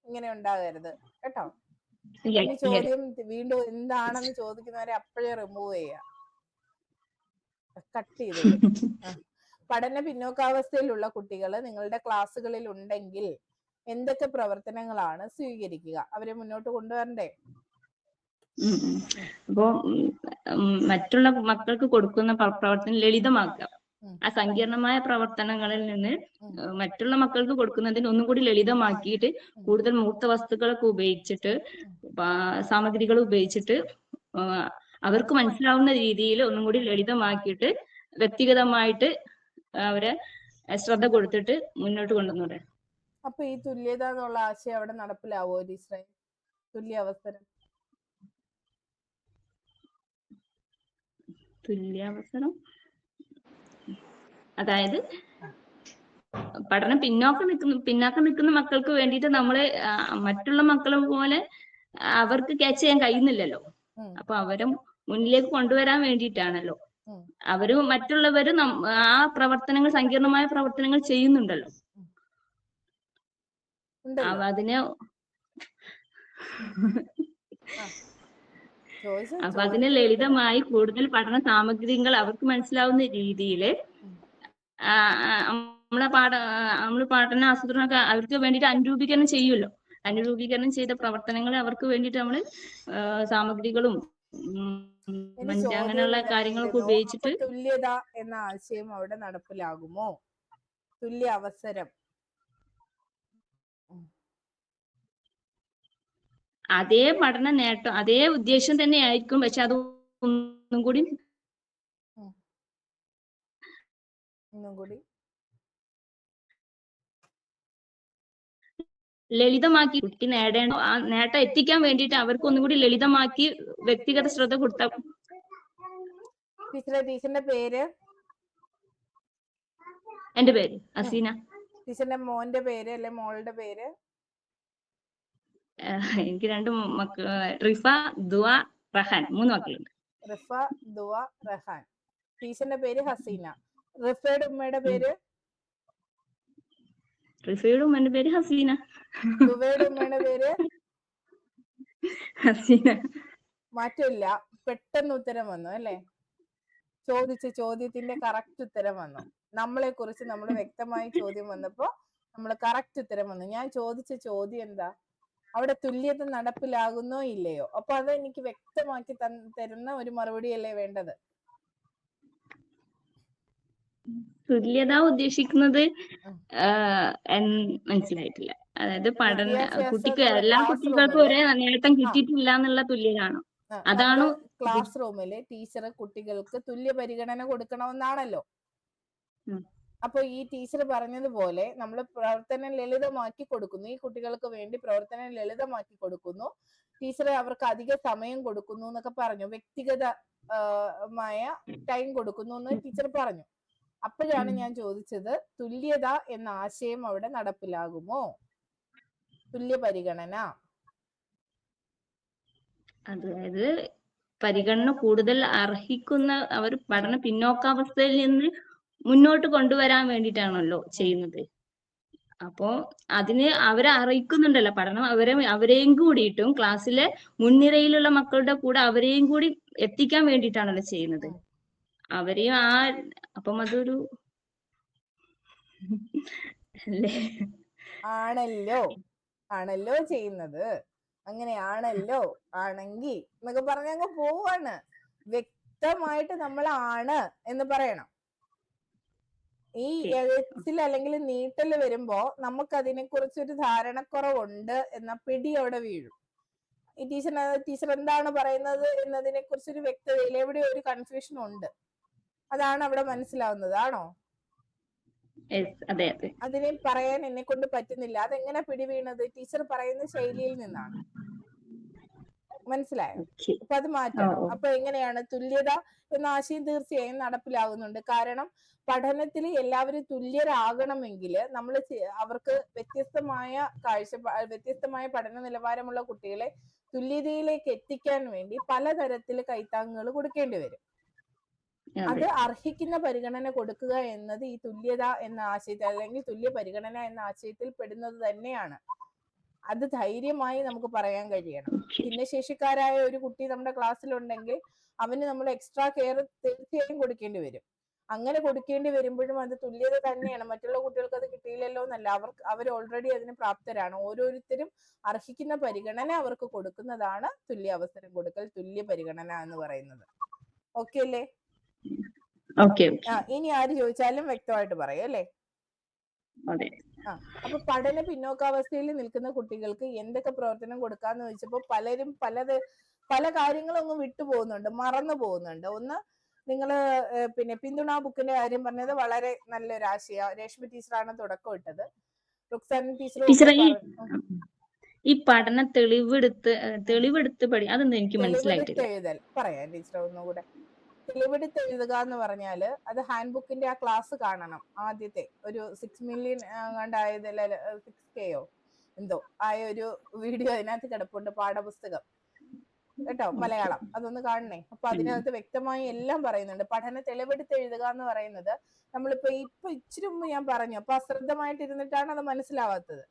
ഇങ്ങനെ ഉണ്ടാകരുത് കേട്ടോ. ഇനി ചോദ്യം വീണ്ടും എന്താണെന്ന് ചോദിക്കുന്നവരെ അപ്പോഴേ റിമൂവ് ചെയ്യാം, കട്ട് ചെയ്ത്. പഠന പിന്നോക്കാവസ്ഥയിലുള്ള കുട്ടികൾ നിങ്ങളുടെ ക്ലാസ്സുകളിൽ ഉണ്ടെങ്കിൽ എന്തൊക്കെ പ്രവർത്തനങ്ങളാണ് സ്വീകരിക്കുക? അവരെ മുന്നോട്ട് കൊണ്ടുവരണ്ടേ? അപ്പോ മറ്റുള്ള മക്കൾക്ക് കൊടുക്കുന്ന പ്രവർത്തനം ലളിതമാക്കുക. ആ സങ്കീർണമായ പ്രവർത്തനങ്ങളിൽ നിന്ന് മറ്റുള്ള മക്കൾക്ക് കൊടുക്കുന്നതിന് ഒന്നും കൂടി ലളിതമാക്കിയിട്ട് കൂടുതൽ മൂർത്ത വസ്തുക്കളൊക്കെ ഉപയോഗിച്ചിട്ട് സാമഗ്രികൾ ഉപയോഗിച്ചിട്ട് അവർക്ക് മനസ്സിലാവുന്ന രീതിയിൽ ഒന്നും കൂടി ലളിതമാക്കിയിട്ട് വ്യക്തിഗതമായിട്ട് അവരെ ശ്രദ്ധ കൊടുത്തിട്ട് മുന്നോട്ട് കൊണ്ടുവന്നൂടെ? അപ്പൊ ഈ തുല്യത എന്നുള്ള ആശയം അവിടെ നടപ്പിലാവോ ഇസ്രായേൽ? തുല്യ അവസരം തുല്യാവസരം അതായത് പഠനം പിന്നാക്കം നിൽക്കുന്ന മക്കൾക്ക് വേണ്ടിയിട്ട് നമ്മള് മറ്റുള്ള മക്കളെ പോലെ അവർക്ക് ക്യാച്ച് ചെയ്യാൻ കഴിയുന്നില്ലല്ലോ. അപ്പൊ അവരെ മുന്നിലേക്ക് കൊണ്ടുവരാൻ വേണ്ടിയിട്ടാണല്ലോ. അവര് മറ്റുള്ളവര് ആ പ്രവർത്തനങ്ങൾ, സങ്കീർണമായ പ്രവർത്തനങ്ങൾ ചെയ്യുന്നുണ്ടല്ലോ. അതിനെ അപ്പൊ അതിനെ ലളിതമായി കൂടുതൽ പഠന സാമഗ്രികൾ അവർക്ക് മനസ്സിലാവുന്ന രീതിയിൽ നമ്മള് പഠന ആസൂത്രണമൊക്കെ അവർക്ക് വേണ്ടിയിട്ട് അനുരൂപീകരണം ചെയ്യുമല്ലോ. അനുരൂപീകരണം ചെയ്ത പ്രവർത്തനങ്ങൾ അവർക്ക് വേണ്ടിയിട്ട് നമ്മള് സാമഗ്രികളും അങ്ങനെയുള്ള കാര്യങ്ങളൊക്കെ ഉപയോഗിച്ചിട്ട്. തുല്യത എന്ന ആശയം അവിടെ നടപ്പിലാകുമോ? തുല്യ അവസരം അതേ പഠന നേട്ടം, അതേ ഉദ്ദേശം തന്നെ ആയിരിക്കും. പക്ഷെ അത് ഒന്നും കൂടി ലളിതമാക്കി കുട്ടി നേടേണ്ട ആ നേട്ടം എത്തിക്കാൻ വേണ്ടിയിട്ട് അവർക്ക് ഒന്നും കൂടി ലളിതമാക്കി വ്യക്തിഗത ശ്രദ്ധ കൊടുത്ത. ടീച്ചറിന്റെ പേര്? എന്റെ പേര് അസീന. ടീച്ചറിന്റെ മോന്റെ പേര് അല്ലെ മോളുടെ പേര്? എനിക്ക് 2 മക്കൾ, റിഫ, ദുവ, റഹാൻ. 3 മക്കളുണ്ട്. റിഫ, ദുവ, റഹാൻ. ടീച്ചറിന്റെ പേര് ഹസീന. റിഫയുടെ ഉമ്മയുടെ പേര്? റിഫയുടെ ഉമ്മയുടെ പേര് ഹസീന. ദുവയുടെ ഉമ്മയുടെ പേര്? ഹസീന. മാറ്റമില്ല, പെട്ടെന്ന് ഉത്തരം വന്നു അല്ലേ? ചോദിച്ച ചോദ്യത്തിന്റെ കറക്റ്റ് ഉത്തരം വന്നു. നമ്മളെ കുറിച്ച് നമ്മൾ വ്യക്തമായി ചോദ്യം വന്നപ്പോ നമ്മൾ കറക്റ്റ് ഉത്തരം വന്നു. ഞാൻ ചോദിച്ച ചോദ്യം എന്താ? അവിടെ തുല്യത നടപ്പിലാകുന്നോ ഇല്ലയോ? അപ്പൊ അത് എനിക്ക് വ്യക്തമാക്കി തരുന്ന ഒരു മറുപടിയല്ലേ വേണ്ടത്? തുല്യത ഉദ്ദേശിക്കുന്നത് മനസ്സിലായിട്ടില്ല. അതായത് കുട്ടിക്ക് എല്ലാ കുട്ടികൾക്കും ഒരേ നേട്ടം കിട്ടിയിട്ടില്ല എന്നുള്ള തുല്യതാണോ? അതാണ് ക്ലാസ് റൂമില് ടീച്ചർ കുട്ടികൾക്ക് തുല്യ പരിഗണന കൊടുക്കണമെന്നാണല്ലോ. അപ്പൊ ഈ ടീച്ചർ പറഞ്ഞതുപോലെ നമ്മൾ പ്രവർത്തനം ലളിതമാക്കി കൊടുക്കുന്നു, ഈ കുട്ടികൾക്ക് വേണ്ടി പ്രവർത്തനം ലളിതമാക്കി കൊടുക്കുന്നു, ടീച്ചർ അവർക്ക് അധിക സമയം കൊടുക്കുന്നു എന്നൊക്കെ പറഞ്ഞു, വ്യക്തിഗതമായ ടൈം കൊടുക്കുന്നു എന്ന് ടീച്ചർ പറഞ്ഞു. അപ്പോഴാണ് ഞാൻ ചോദിച്ചത്, തുല്യത എന്ന ആശയം അവിടെ നടപ്പിലാകുമോ? തുല്യ പരിഗണന, അതായത് പരിഗണന കൂടുതൽ അർഹിക്കുന്ന അവർ പഠന പിന്നോക്കാവസ്ഥയിൽ നിന്ന് മുന്നോട്ട് കൊണ്ടുവരാൻ വേണ്ടിയിട്ടാണല്ലോ ചെയ്യുന്നത്. അപ്പോ അതിന് അവരെ അറിയിക്കുന്നുണ്ടല്ലോ. പഠനം അവരെയും കൂടിയിട്ടും ക്ലാസ്സിലെ മുൻനിരയിലുള്ള മക്കളുടെ കൂടെ അവരെയും കൂടി എത്തിക്കാൻ വേണ്ടിയിട്ടാണല്ലോ ചെയ്യുന്നത്. അവരെയും അപ്പം അതൊരു ആണല്ലോ ചെയ്യുന്നത്. അങ്ങനെയാണല്ലോ, ആണെങ്കിൽ എന്നൊക്കെ പറഞ്ഞങ്ങ് പോവാണ്. വ്യക്തമായിട്ട് നമ്മൾ ആണ് എന്ന് പറയണം. ഈ എഴുത്തിൽ അല്ലെങ്കിൽ നീട്ടല് വരുമ്പോ നമുക്ക് അതിനെ കുറിച്ചൊരു ധാരണക്കുറവുണ്ട് എന്ന പിടി അവിടെ വീഴും. ഈ ടീച്ചർ എന്താണ് പറയുന്നത് എന്നതിനെ കുറിച്ചൊരു വ്യക്തതയില്ല, എവിടെ ഒരു കൺഫ്യൂഷൻ ഉണ്ട്. അതാണ് അവിടെ മനസ്സിലാവുന്നത്. ആണോ? അതിനെ പറയാൻ എന്നെ കൊണ്ട് പറ്റുന്നില്ല. അതെങ്ങനെ പിടി വീണത്? ടീച്ചർ പറയുന്ന ശൈലിയിൽ നിന്നാണ്. മനസ്സിലായോ? അപ്പൊ അത് മാറ്റണം. അപ്പൊ എങ്ങനെയാണ് തുല്യത എന്ന ആശയം തീർച്ചയായും നടപ്പിലാകുന്നുണ്ട്. കാരണം പഠനത്തിൽ എല്ലാവരും തുല്യരാകണമെങ്കിൽ നമ്മൾ അവർക്ക് വ്യത്യസ്തമായ പഠന നിലവാരമുള്ള കുട്ടികളെ തുല്യതയിലേക്ക് എത്തിക്കാൻ വേണ്ടി പലതരത്തിൽ കൈത്താങ്ങുകൾ കൊടുക്കേണ്ടി വരും. അത് അർഹിക്കുന്ന പരിഗണന കൊടുക്കുക എന്നത് ഈ തുല്യത എന്ന ആശയത്തിൽ അല്ലെങ്കിൽ തുല്യ പരിഗണന എന്ന ആശയത്തിൽ പെടുന്നത് തന്നെയാണ്. അത് ധൈര്യമായി നമുക്ക് പറയാൻ കഴിയണം. ഭിന്നശേഷിക്കാരായ ഒരു കുട്ടി നമ്മുടെ ക്ലാസ്സിലുണ്ടെങ്കിൽ അവന് നമ്മൾ എക്സ്ട്രാ കെയർ തീർച്ചയായും കൊടുക്കേണ്ടി വരും. അങ്ങനെ കൊടുക്കേണ്ടി വരുമ്പോഴും അത് തുല്യത തന്നെയാണ്. മറ്റുള്ള കുട്ടികൾക്ക് അത് കിട്ടിയില്ലല്ലോ എന്നല്ല, അവർ ഓൾറെഡി അതിന് പ്രാപ്തരാണ്. ഓരോരുത്തരും അർഹിക്കുന്ന പരിഗണന അവർക്ക് കൊടുക്കുന്നതാണ് തുല്യ അവസരം കൊടുക്കൽ, തുല്യ പരിഗണന എന്ന് പറയുന്നത്. ഓക്കെ അല്ലേ? ഓക്കെ ഇനി ആര് ചോദിച്ചാലും വ്യക്തമായിട്ട് പറയും അല്ലേ? അതെ. അപ്പൊ പഠന പിന്നോക്കാവസ്ഥയിൽ നിൽക്കുന്ന കുട്ടികൾക്ക് എന്തൊക്കെ പ്രവർത്തനം കൊടുക്കാന്ന് ചോദിച്ചപ്പോ പലരും പല കാര്യങ്ങളൊന്നും വിട്ടുപോകുന്നുണ്ട്, മറന്നു പോകുന്നുണ്ട്. ഒന്ന്, നിങ്ങള് പിന്നെ പിന്തുണാ ബുക്കിന്റെ കാര്യം പറഞ്ഞത് വളരെ നല്ലൊരു ആശയ. രേഷ്മ ടീച്ചറാണ് തുടക്കം ഇട്ടത്. റുക്സാന ടീച്ചറെ ടീച്ചറും ഈ പഠന തെളിവെടുത്ത് അതൊന്നും എനിക്ക് മനസ്സിലായിട്ടില്ല. എഴുതൽ പറയാം ടീച്ചർ ഒന്നുകൂടെ. തെളിവെടുത്ത് എഴുതുക എന്ന് പറഞ്ഞാല് അത് ഹാൻഡ് ബുക്കിന്റെ ആ ക്ലാസ് കാണണം. ആദ്യത്തെ ഒരു 6 മില്യൺ കണ്ടായത് 6K എന്തോ ആയ ഒരു വീഡിയോ അതിനകത്ത് കിടപ്പുണ്ട്, പാഠപുസ്തകം കേട്ടോ, മലയാളം. അതൊന്ന് കാണണേ. അപ്പൊ അതിനകത്ത് വ്യക്തമായി എല്ലാം പറയുന്നുണ്ട്. പഠന തെളിവെടുത്ത് എഴുതുക എന്ന് പറയുന്നത് ഇപ്പൊ ഇച്ചിരി മുമ്പ് ഞാൻ പറഞ്ഞു, അപ്പൊ അശ്രദ്ധമായിട്ടിരുന്നിട്ടാണ് അത് മനസ്സിലാവാത്തത്.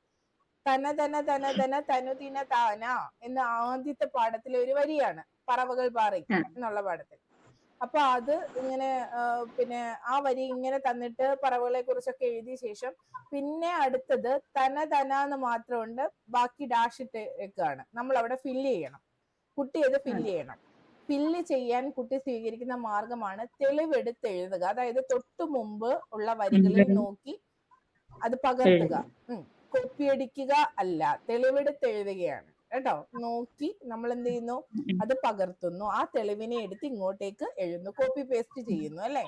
തന തന തന തന തനുതിന താന എന്ന ആദ്യത്തെ പാഠത്തിലെ ഒരു വരിയാണ്, പറവകൾ പാറി എന്നുള്ള പാഠത്തിൽ. അപ്പൊ അത് ഇങ്ങനെ പിന്നെ ആ വരി ഇങ്ങനെ തന്നിട്ട് പറവകളെ കുറിച്ചൊക്കെ എഴുതിയ ശേഷം പിന്നെ അടുത്തത് തന തന എന്ന് മാത്രമുണ്ട്, ബാക്കി ഡാഷ് ഇട്ടേക്കാണ്. നമ്മൾ അവിടെ ഫില്ല് ചെയ്യണം. കുട്ടി അത് ഫില്ല് ചെയ്യണം. ഫില്ല് ചെയ്യാൻ കുട്ടി സ്വീകരിക്കുന്ന മാർഗമാണ് തെളിവെടുത്ത് എഴുതുക. അതായത് തൊട്ടു മുമ്പ് ഉള്ള വരികളിൽ നോക്കി അത് പകർത്തുക. കോപ്പിയടിക്കുക അല്ല, തെളിവെടുത്ത് എഴുതുകയാണ് കേട്ടോ. നോക്കി നമ്മൾ എന്ത് ചെയ്യുന്നു, അത് പകർത്തുന്നു. ആ തെളിവിനെ എടുത്ത് ഇങ്ങോട്ടേക്ക് എഴുതുന്നു, കോപ്പി പേസ്റ്റ് ചെയ്യുന്നു അല്ലേ?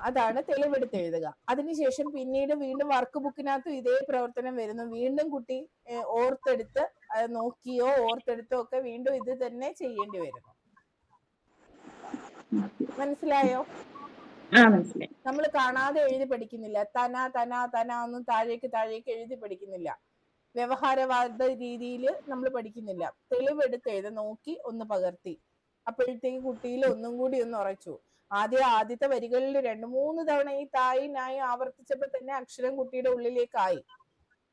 അതാണ് തെളിവെടുത്ത് എഴുതുക. അതിനുശേഷം പിന്നീട് വീണ്ടും വർക്ക് ബുക്കിനകത്ത് ഇതേ പ്രവർത്തനം വരുന്നു. വീണ്ടും കുട്ടി ഓർത്തെടുത്ത് നോക്കിയോ ഓർത്തെടുത്തോ ഒക്കെ വീണ്ടും ഇത് തന്നെ ചെയ്യേണ്ടി വരുന്നു. മനസ്സിലായോ? നമ്മൾ കാണാതെ എഴുതി പഠിക്കുന്നില്ല. തന തന തന ഒന്നും താഴേക്ക് എഴുതി പഠിക്കുന്നില്ല. വ്യവഹാരവാദ രീതിയിൽ നമ്മൾ പഠിക്കുന്നില്ല. തെളിവെടുത്ത് എഴുതി നോക്കി ഒന്ന് പകർത്തി. അപ്പോഴത്തേക്ക് കുട്ടിയിൽ ഒന്നും കൂടി ഒന്ന് ഉറച്ചു. ആദ്യത്തെ വരികളിൽ 2-3 തവണ ഈ തായും നായും ആവർത്തിച്ചപ്പോ തന്നെ അക്ഷരം കുട്ടിയുടെ ഉള്ളിലേക്കായി.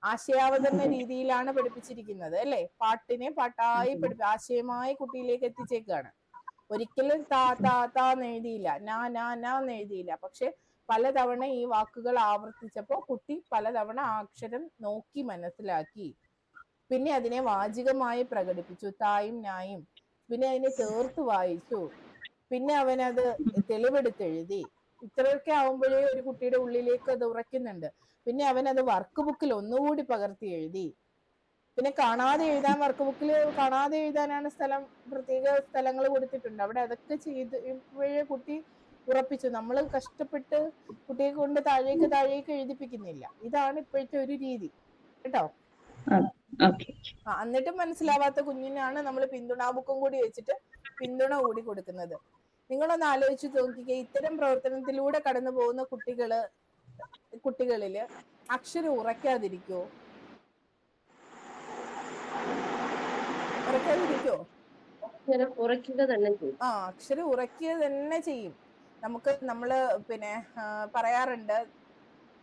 ആശയാവതരണ രീതിയിലാണ് പഠിപ്പിച്ചിരിക്കുന്നത് അല്ലെ? പാട്ടിനെ പാട്ടായി ആശയമായി കുട്ടിയിലേക്ക് എത്തിച്ചേക്കാണ്. ഒരിക്കലും താന്ന് എഴുതിയില്ല, നാന്ന് എഴുതിയില്ല. പക്ഷെ പലതവണ ഈ വാക്കുകൾ ആവർത്തിച്ചപ്പോ കുട്ടി പലതവണ ആ അക്ഷരം നോക്കി മനസ്സിലാക്കി. പിന്നെ അതിനെ വാചികമായി പ്രകടിപ്പിച്ചു, തായും നായും. പിന്നെ അതിനെ ചേർത്ത് വായിച്ചു. പിന്നെ അവനത് തെളിവെടുത്തെഴുതി. ഇത്രയൊക്കെ ആവുമ്പോഴേ ഒരു കുട്ടിയുടെ ഉള്ളിലേക്ക് അത് ഉറയ്ക്കുന്നുണ്ട്. പിന്നെ അവനത് വർക്ക് ബുക്കിൽ ഒന്നുകൂടി പകർത്തി എഴുതി. പിന്നെ കാണാതെ എഴുതാൻ, വർക്ക് ബുക്കിൽ കാണാതെ എഴുതാനാണ് പ്രത്യേക സ്ഥലങ്ങൾ കൊടുത്തിട്ടുണ്ട്. അവിടെ അതൊക്കെ ചെയ്ത് ഇപ്പോഴേ കുട്ടി ഉറപ്പിച്ചു. നമ്മൾ കഷ്ടപ്പെട്ട് കുട്ടിയെ കൊണ്ട് താഴേക്ക് എഴുതിപ്പിക്കുന്നില്ല. ഇതാണ് ഇപ്പോഴത്തെ ഒരു രീതി കേട്ടോ. എന്നിട്ടും മനസ്സിലാവാത്ത കുഞ്ഞിനാണ് നമ്മൾ പിന്തുണാ ബുക്കും കൂടി വെച്ചിട്ട് പിന്തുണ കൂടി കൊടുക്കുന്നത്. നിങ്ങളൊന്ന് ആലോചിച്ച് നോക്കിക്കേ, ഇത്തരം പ്രവർത്തനത്തിലൂടെ കടന്നു പോകുന്ന കുട്ടികളില് അക്ഷരം ഉറയ്ക്കാതിരിക്കോ? അക്ഷരം ഉറയ്ക്കുക തന്നെ ചെയ്യും. നമ്മള് പിന്നെ പറയാറുണ്ട്,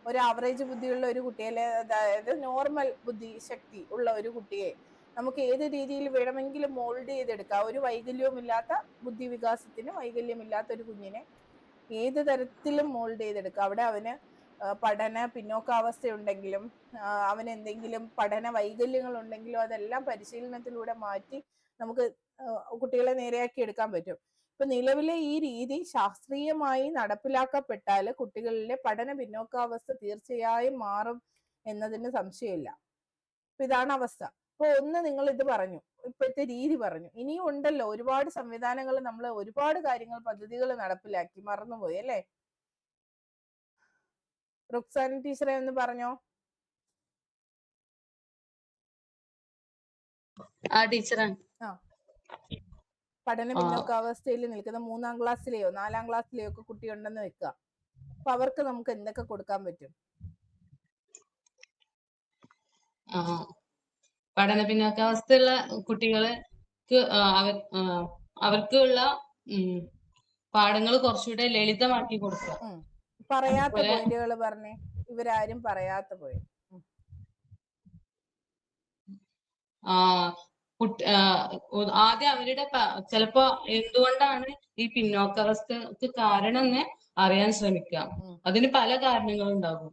ഒരു ആവറേജ് ബുദ്ധിയുള്ള ഒരു കുട്ടിയെ, അതായത് നോർമൽ ബുദ്ധി ശക്തി ഉള്ള ഒരു കുട്ടിയെ നമുക്ക് ഏത് രീതിയിൽ വേണമെങ്കിലും മോൾഡ് ചെയ്തെടുക്കാം. ഒരു വൈകല്യവുമില്ലാത്ത ബുദ്ധി വികാസത്തിന് വൈകല്യമില്ലാത്ത ഒരു കുഞ്ഞിനെ ഏത് തരത്തിലും മോൾഡ് ചെയ്തെടുക്കാം. അവിടെ അവന് പഠന പിന്നോക്കാവസ്ഥയുണ്ടെങ്കിലും അവന് എന്തെങ്കിലും പഠന വൈകല്യങ്ങൾ ഉണ്ടെങ്കിലും അതെല്ലാം പരിശീലനത്തിലൂടെ മാറ്റി നമുക്ക് കുട്ടികളെ നേരെയാക്കി എടുക്കാൻ പറ്റും. ഇപ്പൊ നിലവിലെ ഈ രീതി ശാസ്ത്രീയമായി നടപ്പിലാക്കപ്പെട്ടാല് കുട്ടികളിലെ പഠന പിന്നോക്കാവസ്ഥ തീർച്ചയായും മാറും എന്നതിന് സംശയമില്ല. അപ്പൊ ഇതാണ് അവസ്ഥ. അപ്പൊ നിങ്ങൾ ഇത് പറഞ്ഞു, ഇപ്പോഴത്തെ രീതി പറഞ്ഞു. ഇനിയും ഉണ്ടല്ലോ ഒരുപാട് സംവിധാനങ്ങൾ, നമ്മൾ ഒരുപാട് കാര്യങ്ങൾ, പദ്ധതികൾ നടപ്പിലാക്കി. മറന്നുപോയി അല്ലേ? റുക്സാന ടീച്ചറെ ഒന്ന് പറഞ്ഞോ. പഠന പിന്നോക്കാവസ്ഥയിൽ നിൽക്കുന്ന 3-ാം ക്ലാസ്സിലെയോ 4-ാം ക്ലാസ്സിലെയോ ഒക്കെ കുട്ടിയുണ്ടെന്ന് വെക്കുക. അപ്പൊ അവർക്ക് നമുക്ക് എന്തൊക്കെ കൊടുക്കാൻ പറ്റും? പഠന പിന്നോക്കാവസ്ഥയുള്ള കുട്ടികൾക്ക് അവർക്കുള്ള പാഠങ്ങൾ കുറച്ചുകൂടെ ലളിതമാക്കി കൊടുക്കുക. പറയാത്ത പോയിന്റുകൾ പറഞ്ഞേ, ഇവരാരും പറയാത്ത പോയിന്റ്. ആദ്യം അവരുടെ ചിലപ്പോ എന്തുകൊണ്ടാണ് ഈ പിന്നോക്കാവസ്ഥക്ക് കാരണം എന്ന് അറിയാൻ ശ്രമിക്കാം. അതിന് പല കാരണങ്ങളുണ്ടാകും.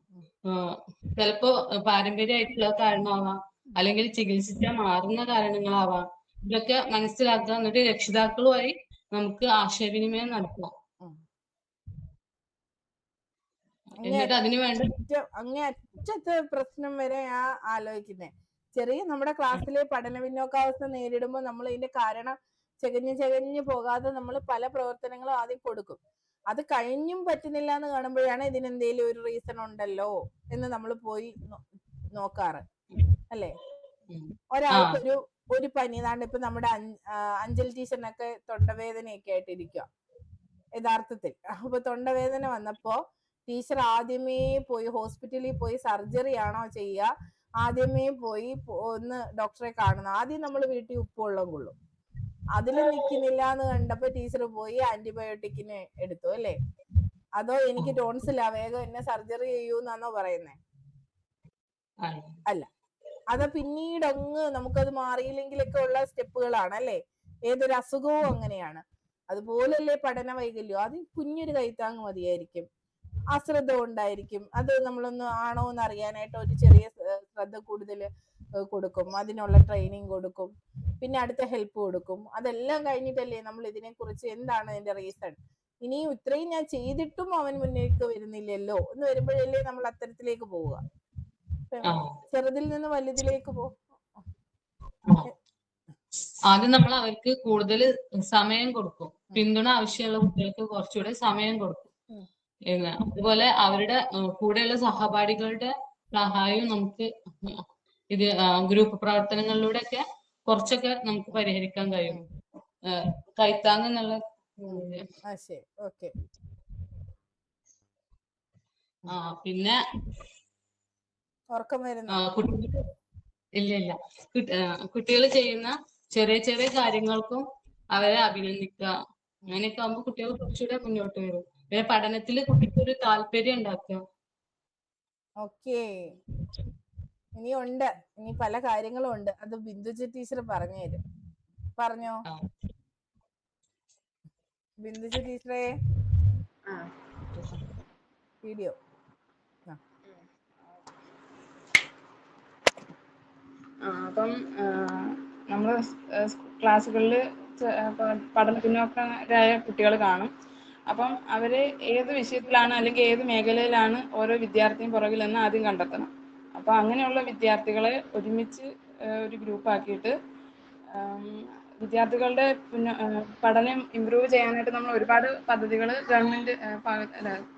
ചിലപ്പോ പാരമ്പര്യമായിട്ടുള്ള കാരണമാവാം, അല്ലെങ്കിൽ ചികിത്സിച്ചാൽ മാറുന്ന കാരണങ്ങളാവാം. ഇതൊക്കെ മനസ്സിലാക്കുക. എന്നിട്ട് രക്ഷിതാക്കളുമായി നമുക്ക് ആശയവിനിമയം നടത്താം. എന്നിട്ട് അതിന് വേണ്ട അങ്ങേ അറ്റത്തെ പ്രശ്നം വരെ ആലോചിക്കുന്നേ. ചെറിയ നമ്മുടെ ക്ലാസ്സിലെ പഠന പിന്നോക്കാവസ്ഥ നേരിടുമ്പോൾ നമ്മൾ ഇതിന്റെ കാരണം ചകഞ്ഞു പോകാതെ നമ്മൾ പല പ്രവർത്തനങ്ങളും ആദ്യം കൊടുക്കും. അത് കഴിഞ്ഞും പറ്റുന്നില്ല എന്ന് കാണുമ്പോഴാണ് ഇതിനെന്തേലും ഒരു റീസൺ ഉണ്ടല്ലോ എന്ന് നമ്മൾ പോയി നോക്കാറ് അല്ലേ. ഒരാൾക്കൊരു ഒരു പനി, ഏതാണ്ട് ഇപ്പൊ നമ്മുടെ അഞ്ജലി ടീച്ചറിനൊക്കെ തൊണ്ടവേദനയൊക്കെ ആയിട്ടിരിക്കുക യഥാർത്ഥത്തിൽ. അപ്പൊ തൊണ്ടവേദന വന്നപ്പോ ടീച്ചർ ആദ്യമേ പോയി ഹോസ്പിറ്റലിൽ പോയി സർജറി ആണോ ചെയ്യുക, ആദ്യമേ പോയി ഒന്ന് ഡോക്ടറെ കാണുന്നു. ആദ്യം നമ്മൾ വീട്ടിൽ ഉപ്പുവെള്ളം കൊള്ളും. അതിൽ നിൽക്കുന്നില്ല എന്ന് കണ്ടപ്പോ ടീച്ചർ പോയി ആന്റിബയോട്ടിക്കിന് എടുത്തു അല്ലേ. അതോ എനിക്ക് ടോൺസിലാ വേഗം എന്നെ സർജറി ചെയ്യൂന്നാണോ പറയുന്നേ? അല്ല, അത് പിന്നീട് അങ്ങ് നമുക്കത് മാറിയില്ലെങ്കിലൊക്കെ ഉള്ള സ്റ്റെപ്പുകളാണ് അല്ലേ. ഏതൊരു അസുഖവും അങ്ങനെയാണ്. അതുപോലല്ലേ പഠന വൈകല്യം. അത് കുഞ്ഞൊരു കൈത്താങ് മതിയായിരിക്കും. അശ്രദ്ധ കൊണ്ടായിരിക്കും. അത് നമ്മളൊന്ന് ആണോ എന്ന് അറിയാനായിട്ട് ഒരു ചെറിയ ശ്രദ്ധ കൂടുതൽ കൊടുക്കും, അതിനുള്ള ട്രെയിനിങ് കൊടുക്കും, പിന്നെ അടുത്ത ഹെൽപ്പ് കൊടുക്കും. അതെല്ലാം കഴിഞ്ഞിട്ടല്ലേ നമ്മൾ ഇതിനെ കുറിച്ച് എന്താണ് അതിന്റെ റീസൺ, ഇനിയും ഇത്രയും ഞാൻ ചെയ്തിട്ടും അവൻ മുന്നേക്ക് വരുന്നില്ലല്ലോ എന്ന് വരുമ്പോഴല്ലേ നമ്മൾ അത്തരത്തിലേക്ക് പോവുക. ചെറുതിൽ നിന്ന് വലുതിലേക്ക് ആദ്യം നമ്മൾ അവർക്ക് കൂടുതൽ സമയം കൊടുക്കും. പിന്തുണ ആവശ്യമുള്ള കുട്ടികൾക്ക് കുറച്ചുകൂടെ സമയം കൊടുക്കും. അതുപോലെ അവരുടെ കൂടെയുള്ള സഹപാഠികളുടെ സഹായവും നമുക്ക് ഇത് ഗ്രൂപ്പ് പ്രവർത്തനങ്ങളിലൂടെ ഒക്കെ കുറച്ചൊക്കെ നമുക്ക് പരിഹരിക്കാൻ കഴിയും. കൈത്താങ് എന്നുള്ള പിന്നെ ഇല്ല കുട്ടികൾ ചെയ്യുന്ന ചെറിയ ചെറിയ കാര്യങ്ങൾക്കും അവരെ അഭിനന്ദിക്കുക. അങ്ങനെയൊക്കെ ആകുമ്പോൾ കുട്ടികൾ കുറച്ചുകൂടെ മുന്നോട്ട് വരും. പിന്നെ പഠനത്തിൽ കുട്ടിക്ക് ഒരു താല്പര്യം ഉണ്ടാക്കുക. ഇനി പല കാര്യങ്ങളും ഉണ്ട്. അത് ബിന്ദുജ ടീച്ചർ പറഞ്ഞു തരും. പറഞ്ഞോ ബിന്ദുജ ടീച്ചറെ, വീഡിയോ. അപ്പം നമ്മൾ ക്ലാസ്സുകളിൽ പഠന പിന്നോക്കരായ കുട്ടികൾ കാണും. അപ്പം അവര് ഏത് വിഷയത്തിലാണ് അല്ലെങ്കിൽ ഏത് മേഖലയിലാണ് ഓരോ വിദ്യാർത്ഥിയും പുറകിലെന്ന് ആദ്യം കണ്ടെത്തണം. അപ്പൊ അങ്ങനെയുള്ള വിദ്യാർത്ഥികളെ ഒരുമിച്ച് ഒരു ഗ്രൂപ്പ് ആക്കിയിട്ട് വിദ്യാർത്ഥികളുടെ പഠനം ഇംപ്രൂവ് ചെയ്യാനായിട്ട് നമ്മൾ ഒരുപാട് പദ്ധതികൾ ഗവൺമെന്റ്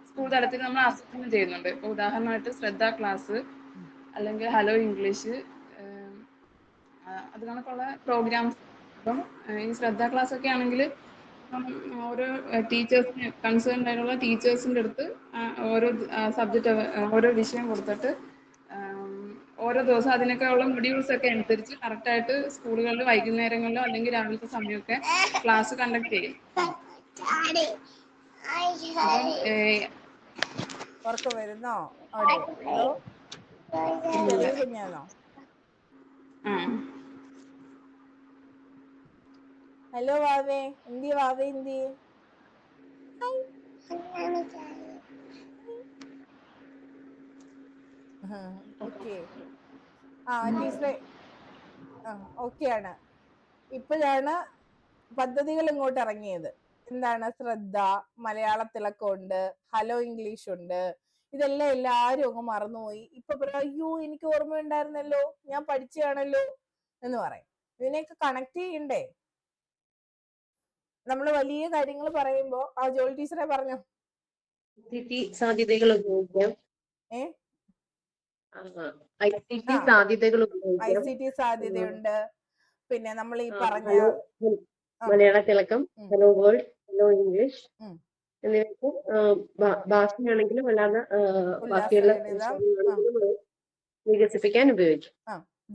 സ്കൂൾ തലത്തിൽ നമ്മൾ ആസൂത്രണം ചെയ്യുന്നുണ്ട്. ഇപ്പൊ ഉദാഹരണമായിട്ട് ശ്രദ്ധ ക്ലാസ്, അല്ലെങ്കിൽ ഹലോ ഇംഗ്ലീഷ്, അത് കണക്കുള്ള പ്രോഗ്രാംസ്. അപ്പം ഈ ശ്രദ്ധ ക്ലാസ് ഒക്കെ ആണെങ്കിൽ ഓരോ ടീച്ചേഴ്സിന് കൺസേൺ ആയിട്ടുള്ള ടീച്ചേഴ്സിൻ്റെ അടുത്ത് ഓരോ സബ്ജക്റ്റ് ഓരോ വിഷയം കൊടുത്തിട്ട് ഓരോ ദിവസം അതിനൊക്കെ ഉള്ള മൊഡ്യൂൾസ് ഒക്കെ അനുസരിച്ച് കറക്റ്റായിട്ട് സ്കൂളുകളിൽ വൈകുന്നേരങ്ങളിലോ അല്ലെങ്കിൽ രാവിലത്തെ സമയമൊക്കെ ക്ലാസ് കണ്ടക്ട് ചെയ്യും. ഉറക്കം വരുന്നോ അവിടെ? ചെറിയ കുഞ്ഞാണോ? ഹലോ വാവേ, എന്തി വാവേ, എന്തി? ഓക്കെ. ടീച്ചറെ ഓക്കെയാണ്. ഇപ്പോഴാണ് പദ്ധതികൾ ഇങ്ങോട്ട് ഇറങ്ങിയത്. എന്താണ്? ശ്രദ്ധ, മലയാള തിളക്കമുണ്ട്, ഹലോ ഇംഗ്ലീഷ് ഉണ്ട്. ഇതെല്ലാം എല്ലാരും അങ്ങ് മറന്നുപോയി. ഇപ്പൊ പറയാം, അയ്യോ എനിക്ക് ഓർമ്മയുണ്ടായിരുന്നല്ലോ, ഞാൻ പഠിച്ചതാണല്ലോ എന്ന് പറയും. ഇതിനെയൊക്കെ കണക്ട് ചെയ്യണ്ടേ? നമ്മൾ വലിയ കാര്യങ്ങൾ പറയുമ്പോ ജോളി ടീച്ചറെ പറഞ്ഞോ. സാധ്യതകൾ ഉപയോഗിക്കാം. ICT സാധ്യതയുണ്ട്. പിന്നെ നമ്മൾ ഈ പറഞ്ഞ മലയാള തിളക്കം, ഹലോ വേൾഡ്, ഹലോ ഇംഗ്ലീഷ് എന്നിവയ്ക്ക് ഭാഷയാണെങ്കിലും അല്ലാതെ ബാക്കിയുള്ള വികസിപ്പിക്കാൻ ഉപയോഗിക്കും.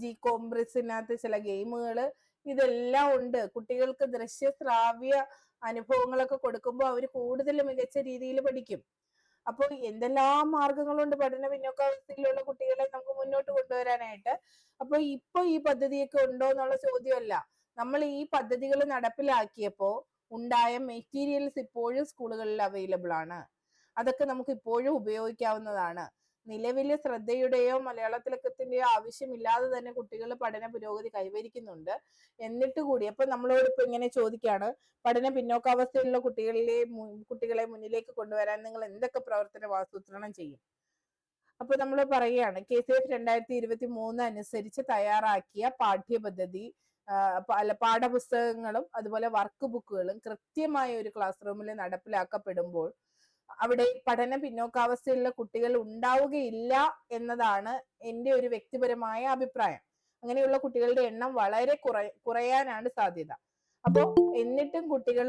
Gcombressനകത്ത് ചില ഗെയിമുകള് ഇതെല്ലാം ഉണ്ട്. കുട്ടികൾക്ക് ദൃശ്യ ശ്രാവ്യ അനുഭവങ്ങളൊക്കെ കൊടുക്കുമ്പോൾ അവർ കൂടുതൽ മികച്ച രീതിയിൽ പഠിക്കും. അപ്പോൾ എന്തെല്ലാം മാർഗങ്ങളുണ്ട് പഠന പിന്നോക്കാവസ്ഥയിലുള്ള കുട്ടികളെ നമുക്ക് മുന്നോട്ട് കൊണ്ടുവരാനായിട്ട്. അപ്പൊ ഇപ്പൊ ഈ പദ്ധതിയൊക്കെ ഉണ്ടോ എന്നുള്ള ചോദ്യമല്ല. നമ്മൾ ഈ പദ്ധതികൾ നടപ്പിലാക്കിയപ്പോ ഉണ്ടായ മെറ്റീരിയൽസ് ഇപ്പോഴും സ്കൂളുകളിൽ അവൈലബിൾ ആണ്. അതൊക്കെ നമുക്ക് ഇപ്പോഴും ഉപയോഗിക്കാവുന്നതാണ്. നിലവില് ശ്രദ്ധയുടെയോ മലയാള തിലകത്തിന്റെയോ ആവശ്യമില്ലാതെ തന്നെ കുട്ടികൾ പഠന പുരോഗതി കൈവരിക്കുന്നുണ്ട്. എന്നിട്ട് കൂടി അപ്പൊ നമ്മളോട് ഇപ്പൊ ഇങ്ങനെ ചോദിക്കാണ്, പഠന പിന്നോക്കാവസ്ഥയിലുള്ള കുട്ടികളെ മുന്നിലേക്ക് കൊണ്ടുവരാൻ നിങ്ങൾ എന്തൊക്കെ പ്രവർത്തനം ആസൂത്രണം ചെയ്യും? അപ്പൊ നമ്മൾ പറയുകയാണ്, KCF 2023 അനുസരിച്ച് തയ്യാറാക്കിയ പാഠ്യപദ്ധതി പാഠപുസ്തകങ്ങളും അതുപോലെ വർക്ക് ബുക്കുകളും കൃത്യമായ ഒരു ക്ലാസ് റൂമിൽ നടപ്പിലാക്കപ്പെടുമ്പോൾ അവിടെ പഠന പിന്നോക്കാവസ്ഥയിലുള്ള കുട്ടികൾ ഉണ്ടാവുകയില്ല എന്നതാണ് എൻ്റെ ഒരു വ്യക്തിപരമായ അഭിപ്രായം. അങ്ങനെയുള്ള കുട്ടികളുടെ എണ്ണം വളരെ കുറയാനാണ് സാധ്യത. അപ്പോ എന്നിട്ടും കുട്ടികൾ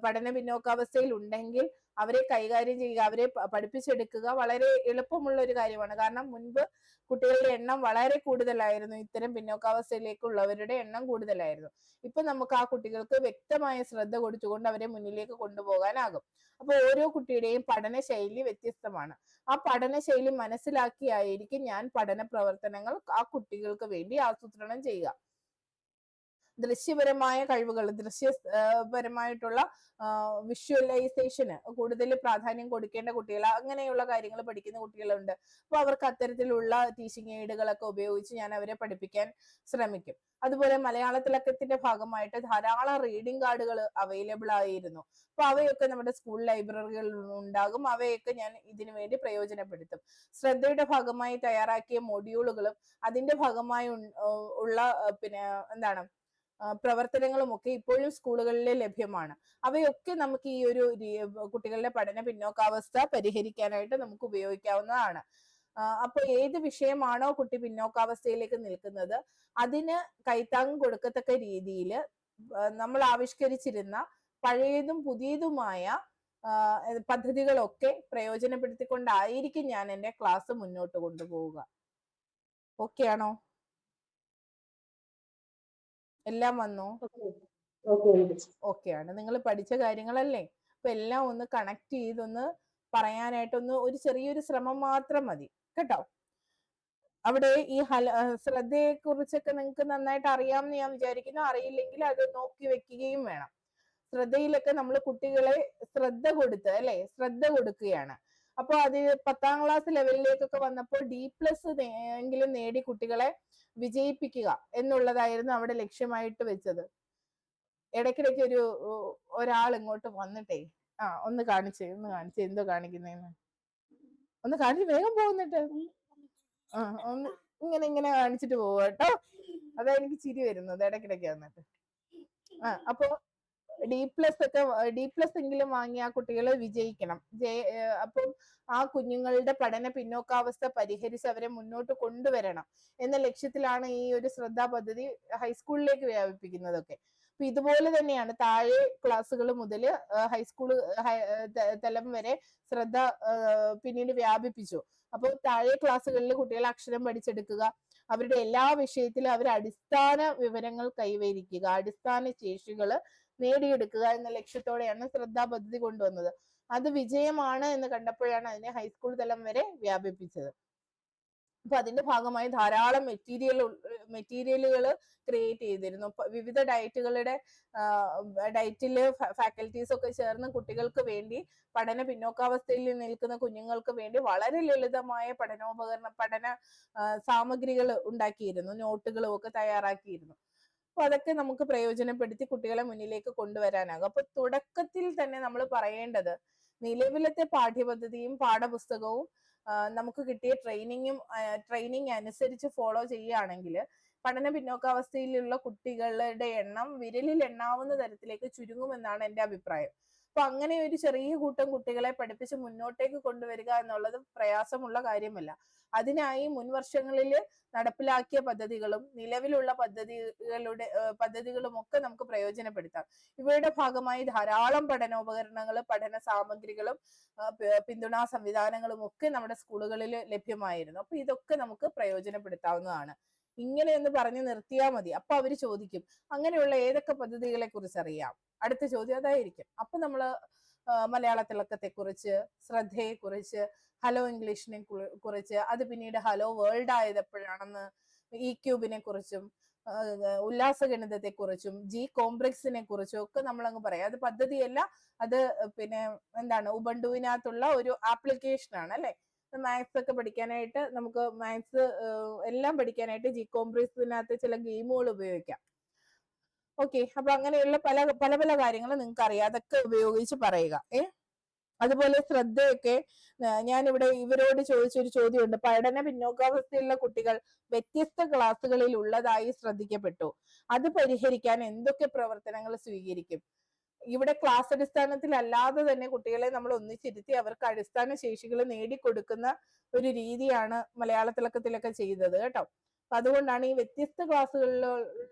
പഠന പിന്നോക്കാവസ്ഥയിൽ ഉണ്ടെങ്കിൽ അവരെ കൈകാര്യം ചെയ്യുക, അവരെ പഠിപ്പിച്ചെടുക്കുക വളരെ എളുപ്പമുള്ള ഒരു കാര്യമാണ്. കാരണം മുൻപ് കുട്ടികളുടെ എണ്ണം വളരെ കൂടുതലായിരുന്നു, ഇത്തരം പിന്നോക്കാവസ്ഥയിലേക്കുള്ളവരുടെ എണ്ണം കൂടുതലായിരുന്നു. ഇപ്പൊ നമുക്ക് ആ കുട്ടികൾക്ക് വ്യക്തമായ ശ്രദ്ധ കൊടുത്തുകൊണ്ട് അവരെ മുന്നിലേക്ക് കൊണ്ടുപോകാനാകും. അപ്പൊ ഓരോ കുട്ടിയുടെയും പഠന ശൈലി വ്യത്യസ്തമാണ്. ആ പഠന ശൈലി മനസ്സിലാക്കിയായിരിക്കും ഞാൻ പഠന പ്രവർത്തനങ്ങൾ ആ കുട്ടികൾക്ക് വേണ്ടി ആസൂത്രണം ചെയ്യുക. ദൃശ്യപരമായ കഴിവുകൾ, ദൃശ്യപരമായിട്ടുള്ള വിഷ്വലൈസേഷന് കൂടുതൽ പ്രാധാന്യം കൊടുക്കേണ്ട കുട്ടികൾ, അങ്ങനെയുള്ള കാര്യങ്ങൾ പഠിക്കുന്ന കുട്ടികളുണ്ട്. അപ്പൊ അവർക്ക് അത്തരത്തിലുള്ള ടീച്ചിങ് എയ്ഡുകളൊക്കെ ഉപയോഗിച്ച് ഞാൻ അവരെ പഠിപ്പിക്കാൻ ശ്രമിക്കും. അതുപോലെ മലയാള തിലകത്തിന്റെ ഭാഗമായിട്ട് ധാരാളം റീഡിംഗ് കാർഡുകൾ അവൈലബിൾ ആയിരുന്നു. അപ്പൊ അവയൊക്കെ നമ്മുടെ സ്കൂൾ ലൈബ്രറികളിൽ ഉണ്ടാകും. അവയൊക്കെ ഞാൻ ഇതിനു വേണ്ടി പ്രയോജനപ്പെടുത്തും. ശ്രദ്ധയുടെ ഭാഗമായി തയ്യാറാക്കിയ മൊഡ്യൂളുകളും അതിന്റെ ഭാഗമായി ഉള്ള പിന്നെ എന്താണ് പ്രവർത്തനങ്ങളുമൊക്കെ ഇപ്പോഴും സ്കൂളുകളിൽ ലഭ്യമാണ്. അവയൊക്കെ നമുക്ക് ഈ ഒരു കുട്ടികളുടെ പഠന പിന്നോക്കാവസ്ഥ പരിഹരിക്കാനായിട്ട് നമുക്ക് ഉപയോഗിക്കാവുന്നതാണ്. അപ്പൊ ഏത് വിഷയമാണോ കുട്ടി പിന്നോക്കാവസ്ഥയിലേക്ക് നിൽക്കുന്നത് അതിന് കൈത്താങ്ങ് കൊടുക്കത്തക്ക രീതിയിൽ നമ്മൾ ആവിഷ്കരിച്ചിരുന്ന പഴയതും പുതിയതുമായ പദ്ധതികളൊക്കെ പ്രയോജനപ്പെടുത്തിക്കൊണ്ടായിരിക്കും ഞാൻ എൻ്റെ ക്ലാസ് മുന്നോട്ട് കൊണ്ടുപോവുക. ഓക്കെ ആണോ? എല്ലാം വന്നോ? ഓക്കെ ആണ്. നിങ്ങൾ പഠിച്ച കാര്യങ്ങളല്ലേ? അപ്പൊ എല്ലാം ഒന്ന് കണക്ട് ചെയ്തൊന്ന് പറയാനായിട്ടൊന്ന് ഒരു ചെറിയൊരു ശ്രമം മാത്രം മതി കേട്ടോ. അവിടെ ഈ ശ്രദ്ധയെ കുറിച്ചൊക്കെ നിങ്ങൾക്ക് നന്നായിട്ട് അറിയാമെന്ന് ഞാൻ വിചാരിക്കുന്നു. അറിയില്ലെങ്കിൽ അത് നോക്കി വെക്കുകയും വേണം. ശ്രദ്ധയിലൊക്കെ നമ്മൾ കുട്ടികളെ ശ്രദ്ധ കൊടുക്കുകയാണ്. അപ്പൊ അത് 10ാം ക്ലാസ് ലെവലിലേക്കൊക്കെ വന്നപ്പോൾ D+ എങ്കിലും നേടി കുട്ടികളെ വിജയിപ്പിക്കുക എന്നുള്ളതായിരുന്നു അവിടെ ലക്ഷ്യമായിട്ട് വെച്ചത്. ഇടയ്ക്കിടയ്ക്ക് ഒരാൾ ഇങ്ങോട്ട് വന്നിട്ടേ ഒന്ന് കാണിച്ചേ എന്തോ കാണിക്കുന്നേന്ന് ഒന്ന് കാണിച്ച് വേഗം പോകുന്നിട്ട് ഒന്ന് ഇങ്ങനെ കാണിച്ചിട്ട് പോവുക കേട്ടോ. അതാ എനിക്ക് ചിരി വരുന്നത് ഇടയ്ക്കിടയ്ക്ക് വന്നിട്ട്. അപ്പൊ D+ എങ്കിലും വാങ്ങിയ ആ കുട്ടികളെ വിജയിക്കണം. അപ്പം ആ കുഞ്ഞുങ്ങളുടെ പഠന പിന്നോക്കാവസ്ഥ പരിഹരിച്ച് അവരെ മുന്നോട്ട് കൊണ്ടുവരണം എന്ന ലക്ഷ്യത്തിലാണ് ഈ ഒരു ശ്രദ്ധാ പദ്ധതി ഹൈസ്കൂളിലേക്ക് വ്യാപിപ്പിക്കുന്നതൊക്കെ. അപ്പൊ ഇതുപോലെ തന്നെയാണ് താഴെ ക്ലാസ്സുകൾ മുതൽ ഹൈസ്കൂൾ തലം വരെ ശ്രദ്ധ പിന്നീട് വ്യാപിപ്പിച്ചു. അപ്പോൾ താഴെ ക്ലാസ്സുകളിൽ കുട്ടികളെ അക്ഷരം പഠിച്ചെടുക്കുക, അവരുടെ എല്ലാ വിഷയത്തിലും അവർ അടിസ്ഥാന വിവരങ്ങൾ കൈവരിക്കുക, അടിസ്ഥാന ശേഷികൾ നേടിയെടുക്കുക എന്ന ലക്ഷ്യത്തോടെയാണ് ശ്രദ്ധാ പദ്ധതി കൊണ്ടുവന്നത്. അത് വിജയമാണ് എന്ന് കണ്ടപ്പോഴാണ് അതിനെ ഹൈസ്കൂൾ തലം വരെ വ്യാപിപ്പിച്ചത്. അപ്പൊ അതിന്റെ ഭാഗമായി ധാരാളം മെറ്റീരിയലുകൾ ക്രിയേറ്റ് ചെയ്തിരുന്നു. വിവിധ ഡയറ്റില് ഫാക്കൽറ്റീസ് ഒക്കെ ചേർന്ന് കുട്ടികൾക്ക് വേണ്ടി, പഠന പിന്നോക്കാവസ്ഥയിൽ നിൽക്കുന്ന കുഞ്ഞുങ്ങൾക്ക് വേണ്ടി വളരെ ലളിതമായ പഠന സാമഗ്രികൾ ഉണ്ടാക്കിയിരുന്നു, നോട്ടുകളും ഒക്കെ തയ്യാറാക്കിയിരുന്നു. അപ്പൊ അതൊക്കെ നമുക്ക് പ്രയോജനപ്പെടുത്തി കുട്ടികളെ മുന്നിലേക്ക് കൊണ്ടുവരാനാകും. അപ്പൊ തുടക്കത്തിൽ തന്നെ നമ്മൾ പറയേണ്ടത്, നിലവിലത്തെ പാഠ്യപദ്ധതിയും പാഠപുസ്തകവും നമുക്ക് കിട്ടിയ ട്രെയിനിങ് അനുസരിച്ച് ഫോളോ ചെയ്യുകയാണെങ്കിൽ പഠന പിന്നോക്കാവസ്ഥയിലുള്ള കുട്ടികളുടെ എണ്ണം വിരലിൽ എണ്ണാവുന്ന തരത്തിലേക്ക് ചുരുങ്ങുമെന്നാണ് എൻ്റെ അഭിപ്രായം. അപ്പൊ അങ്ങനെ ഒരു ചെറിയ കൂട്ടം കുട്ടികളെ പഠിപ്പിച്ച് മുന്നോട്ടേക്ക് കൊണ്ടുവരിക എന്നുള്ളത് പ്രയാസമുള്ള കാര്യമല്ല. അതിനായി മുൻ വർഷങ്ങളിൽ നടപ്പിലാക്കിയ പദ്ധതികളും നിലവിലുള്ള പദ്ധതികളും ഒക്കെ നമുക്ക് പ്രയോജനപ്പെടുത്താം. ഇവയുടെ ഭാഗമായി ധാരാളം പഠനോപകരണങ്ങൾ, പഠന സാമഗ്രികളും പിന്തുണാ സംവിധാനങ്ങളും ഒക്കെ നമ്മുടെ സ്കൂളുകളിൽ ലഭ്യമായിരുന്നു. അപ്പൊ ഇതൊക്കെ നമുക്ക് പ്രയോജനപ്പെടുത്താവുന്നതാണ്. ഇങ്ങനെ ഒന്ന് പറഞ്ഞു നിർത്തിയാൽ മതി. അപ്പൊ അവര് ചോദിക്കും, അങ്ങനെയുള്ള ഏതൊക്കെ പദ്ധതികളെ കുറിച്ച് അറിയാം? അടുത്ത ചോദ്യം അതായിരിക്കും. അപ്പൊ നമ്മള് മലയാള തിളക്കത്തെ കുറിച്ച്, ശ്രദ്ധയെ കുറിച്ച്, ഹലോ ഇംഗ്ലീഷിനെ കുറിച്ച്, അത് പിന്നീട് ഹലോ വേൾഡ് ആയതെപ്പോഴാണെന്ന്, E-ക്യൂബിനെ കുറിച്ചും ഉല്ലാസഗണിതത്തെ കുറിച്ചും G-കോംപ്ലക്സിനെ കുറിച്ചും ഒക്കെ നമ്മളങ്ങ് പറയാം. അത് പദ്ധതിയല്ല, അത് പിന്നെ എന്താണ്, ഉബണ്ടുവിനകത്തുള്ള ഒരു ആപ്ലിക്കേഷൻ ആണ് അല്ലെ. മാത്സ് ഒക്കെ പഠിക്കാനായിട്ട് നമുക്ക് മാത്സ് എല്ലാം പഠിക്കാനായിട്ട് ജികോംബ്രീസിനകത്ത് ചില ഗെയിമുകൾ ഉപയോഗിക്കാം. ഓക്കെ, അപ്പൊ അങ്ങനെയുള്ള പല പല പല കാര്യങ്ങൾ നിങ്ങൾക്ക് അറിയാം, അതൊക്കെ ഉപയോഗിച്ച് പറയുക. അതുപോലെ ശ്രദ്ധയൊക്കെ ഞാനിവിടെ ഇവരോട് ചോദിച്ചൊരു ചോദ്യമുണ്ട്. പഠന പിന്നോക്കാവസ്ഥയിലുള്ള കുട്ടികൾ വ്യത്യസ്ത ക്ലാസ്സുകളിൽ ഉള്ളതായി ശ്രദ്ധിക്കപ്പെട്ടു. അത് പരിഹരിക്കാൻ എന്തൊക്കെ പ്രവർത്തനങ്ങൾ സ്വീകരിക്കും? ഇവിടെ ക്ലാസ് അടിസ്ഥാനത്തിൽ അല്ലാതെ തന്നെ കുട്ടികളെ നമ്മൾ ഒന്നിച്ചിരുത്തി അവർക്ക് അടിസ്ഥാന ശേഷികൾ നേടിക്കൊടുക്കുന്ന ഒരു രീതിയാണ് മലയാള തിളക്കത്തിലൊക്കെ ചെയ്തത് കേട്ടോ. അപ്പൊ അതുകൊണ്ടാണ് ഈ വ്യത്യസ്ത ക്ലാസ്സുകളിൽ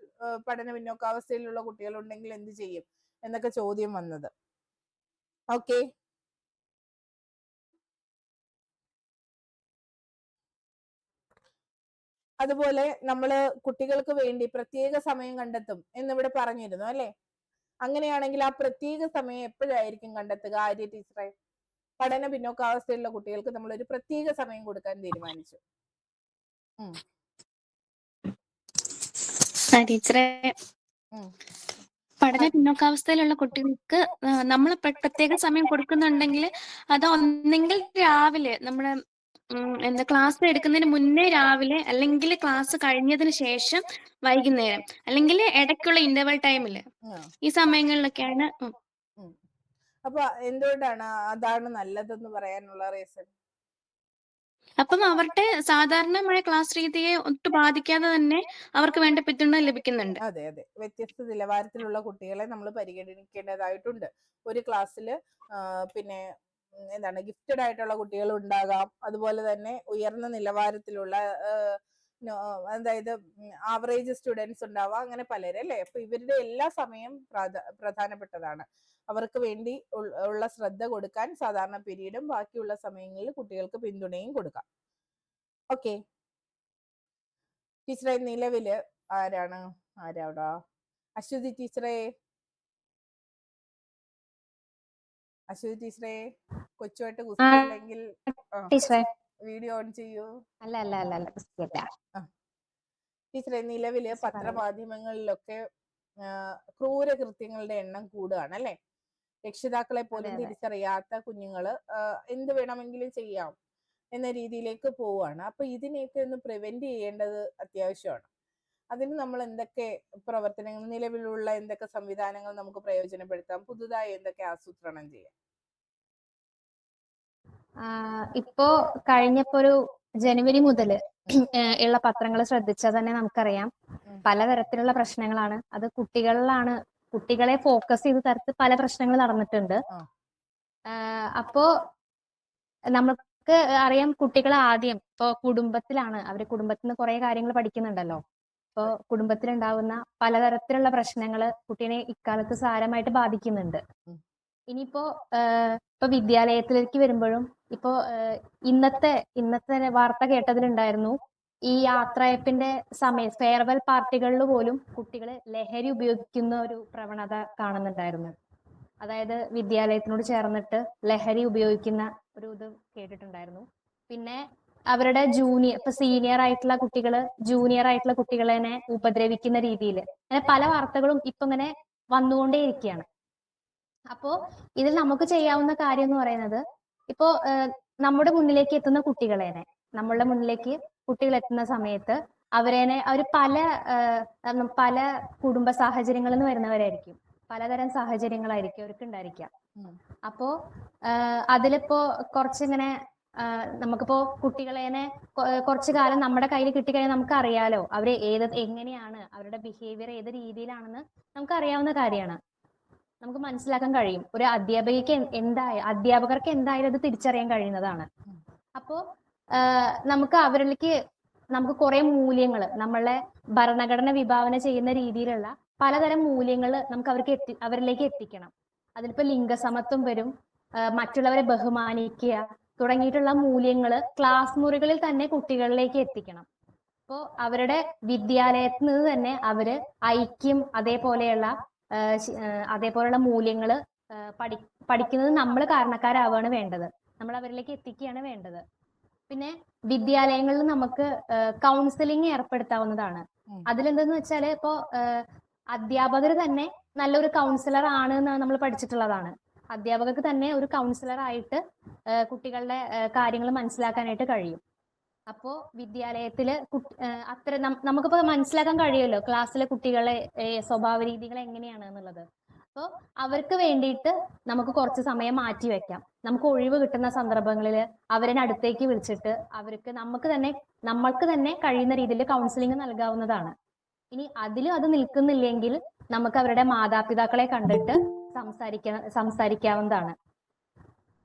പഠന പിന്നോക്കാവസ്ഥയിലുള്ള കുട്ടികൾ ഉണ്ടെങ്കിൽ എന്ത് ചെയ്യും എന്നൊക്കെ ചോദ്യം വന്നത്. ഓക്കെ, അതുപോലെ നമ്മള് കുട്ടികൾക്ക് വേണ്ടി പ്രത്യേക സമയം കണ്ടെത്തും എന്നിവിടെ പറഞ്ഞിരുന്നു അല്ലെ? അങ്ങനെയാണെങ്കിൽ ആ പ്രത്യേക സമയം എപ്പോഴായിരിക്കും കണ്ടെത്തുക ആര്യ ടീച്ചറെ? പഠന പിന്നോക്കാവസ്ഥയിലുള്ള കുട്ടികൾക്ക് നമ്മൾ ഒരു പ്രത്യേക സമയം കൊടുക്കാൻ തീരുമാനിച്ചു. ടീച്ചറെ, പഠന പിന്നോക്കാവസ്ഥയിലുള്ള കുട്ടികൾക്ക് നമ്മൾ പ്രത്യേക സമയം കൊടുക്കുന്നുണ്ടെങ്കിൽ അത് ഒന്നെങ്കിൽ രാവിലെ നമ്മുടെ എന്താ ക്ലാസ് എടുക്കുന്നതിന് മുന്നേ രാവിലെ, അല്ലെങ്കിൽ ക്ലാസ് കഴിഞ്ഞതിന് ശേഷം വൈകുന്നേരം, അല്ലെങ്കിൽ ഇടയ്ക്കുള്ള ഇന്റർവൽ ടൈമില്, ഈ സമയങ്ങളിലൊക്കെയാണ്. അപ്പൊ എന്തുകൊണ്ടാണ് അതാണ് നല്ലതെന്ന് പറയാനുള്ള റീസൺ? അപ്പം അവരുടെ സാധാരണമായ ക്ലാസ് രീതിയെ ഒട്ടും ബാധിക്കാതെ തന്നെ അവർക്ക് വേണ്ട പിന്തുണ ലഭിക്കുന്നുണ്ട്. അതെ അതെ, വ്യത്യസ്ത നിലവാരത്തിലുള്ള കുട്ടികളെ നമ്മൾ പരിഗണിക്കേണ്ടതായിട്ടുണ്ട്. ഒരു ക്ലാസ്സിൽ പിന്നെ എന്താണ് ഗിഫ്റ്റഡ് ആയിട്ടുള്ള കുട്ടികൾ ഉണ്ടാകാം, അതുപോലെ തന്നെ ഉയർന്ന നിലവാരത്തിലുള്ള അതായത് ആവറേജ് സ്റ്റുഡൻസ് ഉണ്ടാവാം, അങ്ങനെ പലരും അല്ലേ. അപ്പൊ ഇവരുടെ എല്ലാ സമയം പ്രധാനപ്പെട്ടതാണ്. അവർക്ക് വേണ്ടി ഉള്ള ശ്രദ്ധ കൊടുക്കാൻ സാധാരണ പീരീഡും ബാക്കിയുള്ള സമയങ്ങളിൽ കുട്ടികൾക്ക് പിന്തുണയും കൊടുക്കാം. ഓക്കെ ടീച്ചറെ, നിലവില് ആരാടാ? അശ്വതി ടീച്ചറെ, അശ്വതി ടീച്ചറെ, കൊച്ചുമായിട്ട് കുസ്തി ഉണ്ടെങ്കിൽ വീഡിയോ ഓൺ ചെയ്യൂ. ടീച്ചറെ, നിലവില് പത്രമാധ്യമങ്ങളിലൊക്കെ ക്രൂരകൃത്യങ്ങളുടെ എണ്ണം കൂടുകയാണ് അല്ലെ? രക്ഷിതാക്കളെ പോലും തിരിച്ചറിയാത്ത കുഞ്ഞുങ്ങള് എന്ത് വേണമെങ്കിലും ചെയ്യാം എന്ന രീതിയിലേക്ക് പോവുകയാണ്. അപ്പൊ ഇതിനെയൊക്കെ ഒന്ന് പ്രിവെന്റ് ചെയ്യേണ്ടത് അത്യാവശ്യമാണ്. അതിന് നമ്മൾ എന്തൊക്കെ പ്രവർത്തനങ്ങൾ, നിലവിലുള്ള എന്തൊക്കെ സംവിധാനങ്ങൾ നമുക്ക് പ്രയോജനപ്പെടുത്താം? പുതുതായി എന്തൊക്കെ ആസൂത്രണം ചെയ്യാം? ഇപ്പോ കഴിഞ്ഞപ്പോ ഒരു ജനുവരി മുതല് ഉള്ള പത്രങ്ങൾ ശ്രദ്ധിച്ചാൽ തന്നെ നമുക്കറിയാം പലതരത്തിലുള്ള പ്രശ്നങ്ങളാണ്. അത് കുട്ടികളെ ഫോക്കസ് ചെയ്ത് തരത്തിൽ പല പ്രശ്നങ്ങൾ നടന്നിട്ടുണ്ട്. അപ്പോ നമുക്ക് അറിയാം, കുട്ടികൾ ആദ്യം ഇപ്പോ കുടുംബത്തിലാണ്, അവര് കുടുംബത്തിൽ നിന്ന് കുറെ കാര്യങ്ങൾ പഠിക്കുന്നുണ്ടല്ലോ. ഇപ്പോ കുടുംബത്തിലുണ്ടാവുന്ന പലതരത്തിലുള്ള പ്രശ്നങ്ങള് കുട്ടീനെ ഇക്കാലത്ത് സാരമായിട്ട് ബാധിക്കുന്നുണ്ട്. ഇനിയിപ്പോ വിദ്യാലയത്തിലേക്ക് വരുമ്പോഴും ഇപ്പോ ഇന്നത്തെ വാർത്ത കേട്ടതിലുണ്ടായിരുന്നു, ഈ യാത്രയപ്പിന്റെ സമയം ഫെയർവെൽ പാർട്ടികളിൽ പോലും കുട്ടികൾ ലഹരി ഉപയോഗിക്കുന്ന ഒരു പ്രവണത കാണുന്നുണ്ടായിരുന്നു. അതായത് വിദ്യാലയത്തിനോട് ചേർന്നിട്ട് ലഹരി ഉപയോഗിക്കുന്ന ഒരു ഇത് കേട്ടിട്ടുണ്ടായിരുന്നു. പിന്നെ അവരുടെ സീനിയർ ആയിട്ടുള്ള കുട്ടികളെ ഉപദ്രവിക്കുന്ന രീതിയിൽ അങ്ങനെ പല വാർത്തകളും ഇപ്പൊ ഇങ്ങനെ വന്നുകൊണ്ടേയിരിക്കുകയാണ്. അപ്പോ ഇതിൽ നമുക്ക് ചെയ്യാവുന്ന കാര്യം എന്ന് പറയുന്നത്, ഇപ്പോ നമ്മുടെ മുന്നിലേക്ക് എത്തുന്ന നമ്മളുടെ മുന്നിലേക്ക് കുട്ടികൾ എത്തുന്ന സമയത്ത് അവർ പല കുടുംബ സാഹചര്യങ്ങളിൽ നിന്ന് വരുന്നവരായിരിക്കും, പലതരം സാഹചര്യങ്ങളായിരിക്കും അവർക്ക് ഉണ്ടായിരിക്കുക. അപ്പോ അതിലിപ്പോ കുറച്ചിങ്ങനെ നമുക്കിപ്പോ കുട്ടികളെ കുറച്ചു കാലം നമ്മുടെ കയ്യിൽ കിട്ടിക്കഴിഞ്ഞാൽ നമുക്ക് അറിയാലോ അവര് എങ്ങനെയാണ്, അവരുടെ ബിഹേവിയർ ഏത് രീതിയിലാണെന്ന് നമുക്ക് അറിയാവുന്ന കാര്യമാണ്. നമുക്ക് മനസ്സിലാക്കാൻ കഴിയും. ഒരു അധ്യാപകർക്ക് എന്തായാലും അത് തിരിച്ചറിയാൻ കഴിയുന്നതാണ്. അപ്പോ നമുക്ക് കുറെ മൂല്യങ്ങൾ, നമ്മളെ ഭരണഘടന വിഭാവന ചെയ്യുന്ന രീതിയിലുള്ള പലതരം മൂല്യങ്ങൾ നമുക്ക് അവരിലേക്ക് എത്തിക്കണം. അതിലിപ്പോ ലിംഗസമത്വം വരും, മറ്റുള്ളവരെ ബഹുമാനിക്കുക തുടങ്ങിയിട്ടുള്ള മൂല്യങ്ങൾ ക്ലാസ് മുറികളിൽ തന്നെ കുട്ടികളിലേക്ക് എത്തിക്കണം. അപ്പോൾ അവരുടെ വിദ്യാലയത്തിൽ നിന്ന് തന്നെ അവര് ഐക്യം അതേപോലെയുള്ള മൂല്യങ്ങൾ പഠിക്കുന്നത് നമ്മൾ കാരണക്കാരാവാണ് വേണ്ടത്, നമ്മൾ അവരിലേക്ക് എത്തിക്കുകയാണ് വേണ്ടത്. പിന്നെ വിദ്യാലയങ്ങളിൽ നമുക്ക് കൗൺസിലിംഗ് ഏർപ്പെടുത്താവുന്നതാണ്. അതിലെന്തെന്ന് വെച്ചാല് ഇപ്പോ അധ്യാപകർ തന്നെ നല്ലൊരു കൗൺസിലർ ആണ് എന്ന് നമ്മൾ പഠിച്ചിട്ടുള്ളതാണ്. അധ്യാപകർക്ക് തന്നെ ഒരു കൗൺസിലർ ആയിട്ട് കുട്ടികളുടെ കാര്യങ്ങൾ മനസ്സിലാക്കാനായിട്ട് കഴിയും. അപ്പോ വിദ്യാലയത്തില് അത്ര നമുക്കിപ്പോ മനസ്സിലാക്കാൻ കഴിയുമല്ലോ ക്ലാസ്സിലെ കുട്ടികളെ സ്വഭാവ രീതികൾ എങ്ങനെയാണ് എന്നുള്ളത്. അപ്പോൾ അവർക്ക് വേണ്ടിയിട്ട് നമുക്ക് കുറച്ച് സമയം മാറ്റി വെക്കാം. നമുക്ക് ഒഴിവ് കിട്ടുന്ന സന്ദർഭങ്ങളിൽ അവരെ അടുത്തേക്ക് വിളിച്ചിട്ട് അവർക്ക് നമ്മൾക്ക് തന്നെ കഴിയുന്ന രീതിയിൽ കൗൺസിലിംഗ് നൽകാവുന്നതാണ്. ഇനി അത് നിൽക്കുന്നില്ലെങ്കിൽ നമുക്ക് അവരുടെ മാതാപിതാക്കളെ കണ്ടിട്ട് സംസാരിക്കാവുന്നതാണ്.